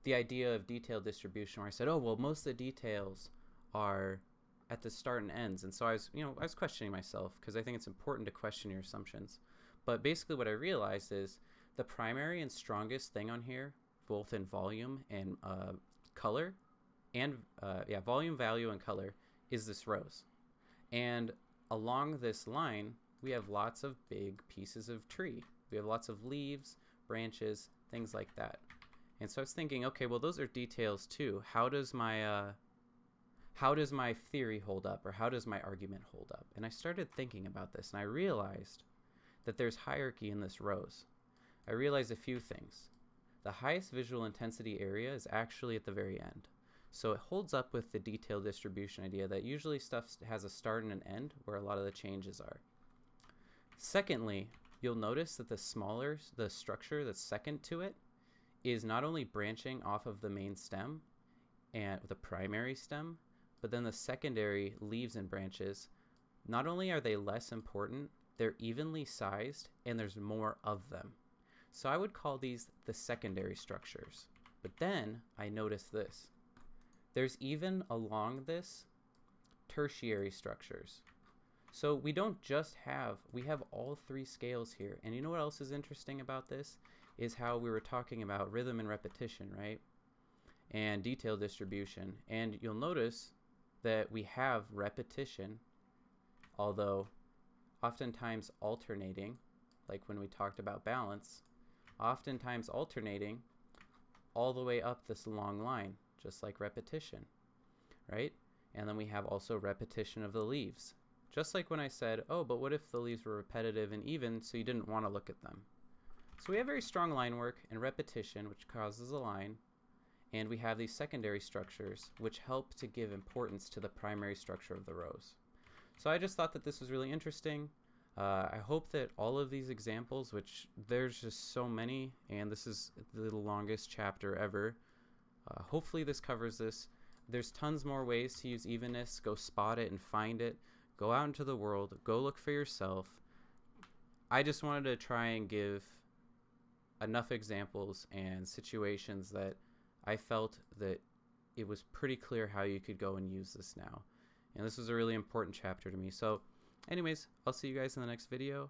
idea of detailed distribution, where I said, oh, well, most of the details are at the start and ends. And so I was questioning myself, because I think it's important to question your assumptions. But basically what I realized is the primary and strongest thing on here, both in volume and color, and volume, value, and color, is this rose. And along this line, we have lots of big pieces of tree. We have lots of leaves, branches, things like that. And so I was thinking, okay, well, those are details too. How does my theory hold up, or how does my argument hold up? And I started thinking about this, and I realized that there's hierarchy in this rose. I realized a few things. The highest visual intensity area is actually at the very end. So it holds up with the detailed distribution idea that usually stuff has a start and an end where a lot of the changes are. Secondly, you'll notice that the structure that's second to it is not only branching off of the main stem and the primary stem, but then the secondary leaves and branches, not only are they less important, they're evenly sized and there's more of them. So I would call these the secondary structures. But then I noticed this. There's even along this tertiary structures. So we don't just we have all three scales here. And you know what else is interesting about this? Is how we were talking about rhythm and repetition, right? And detail distribution. And you'll notice that we have repetition, although oftentimes alternating, like when we talked about balance, oftentimes alternating all the way up this long line, just like repetition, right? And then we have also repetition of the leaves. Just like when I said, oh, but what if the leaves were repetitive and even, so you didn't want to look at them? So we have very strong line work and repetition, which causes a line, and we have these secondary structures, which help to give importance to the primary structure of the rose. So I just thought that this was really interesting. I hope that all of these examples, which there's just so many, and this is the longest chapter ever, hopefully this covers this. There's tons more ways to use evenness. Go spot it and find it. Go out into the world. Go look for yourself. I just wanted to try and give enough examples and situations that I felt that it was pretty clear how you could go and use this now. And this was a really important chapter to me. So anyways, I'll see you guys in the next video.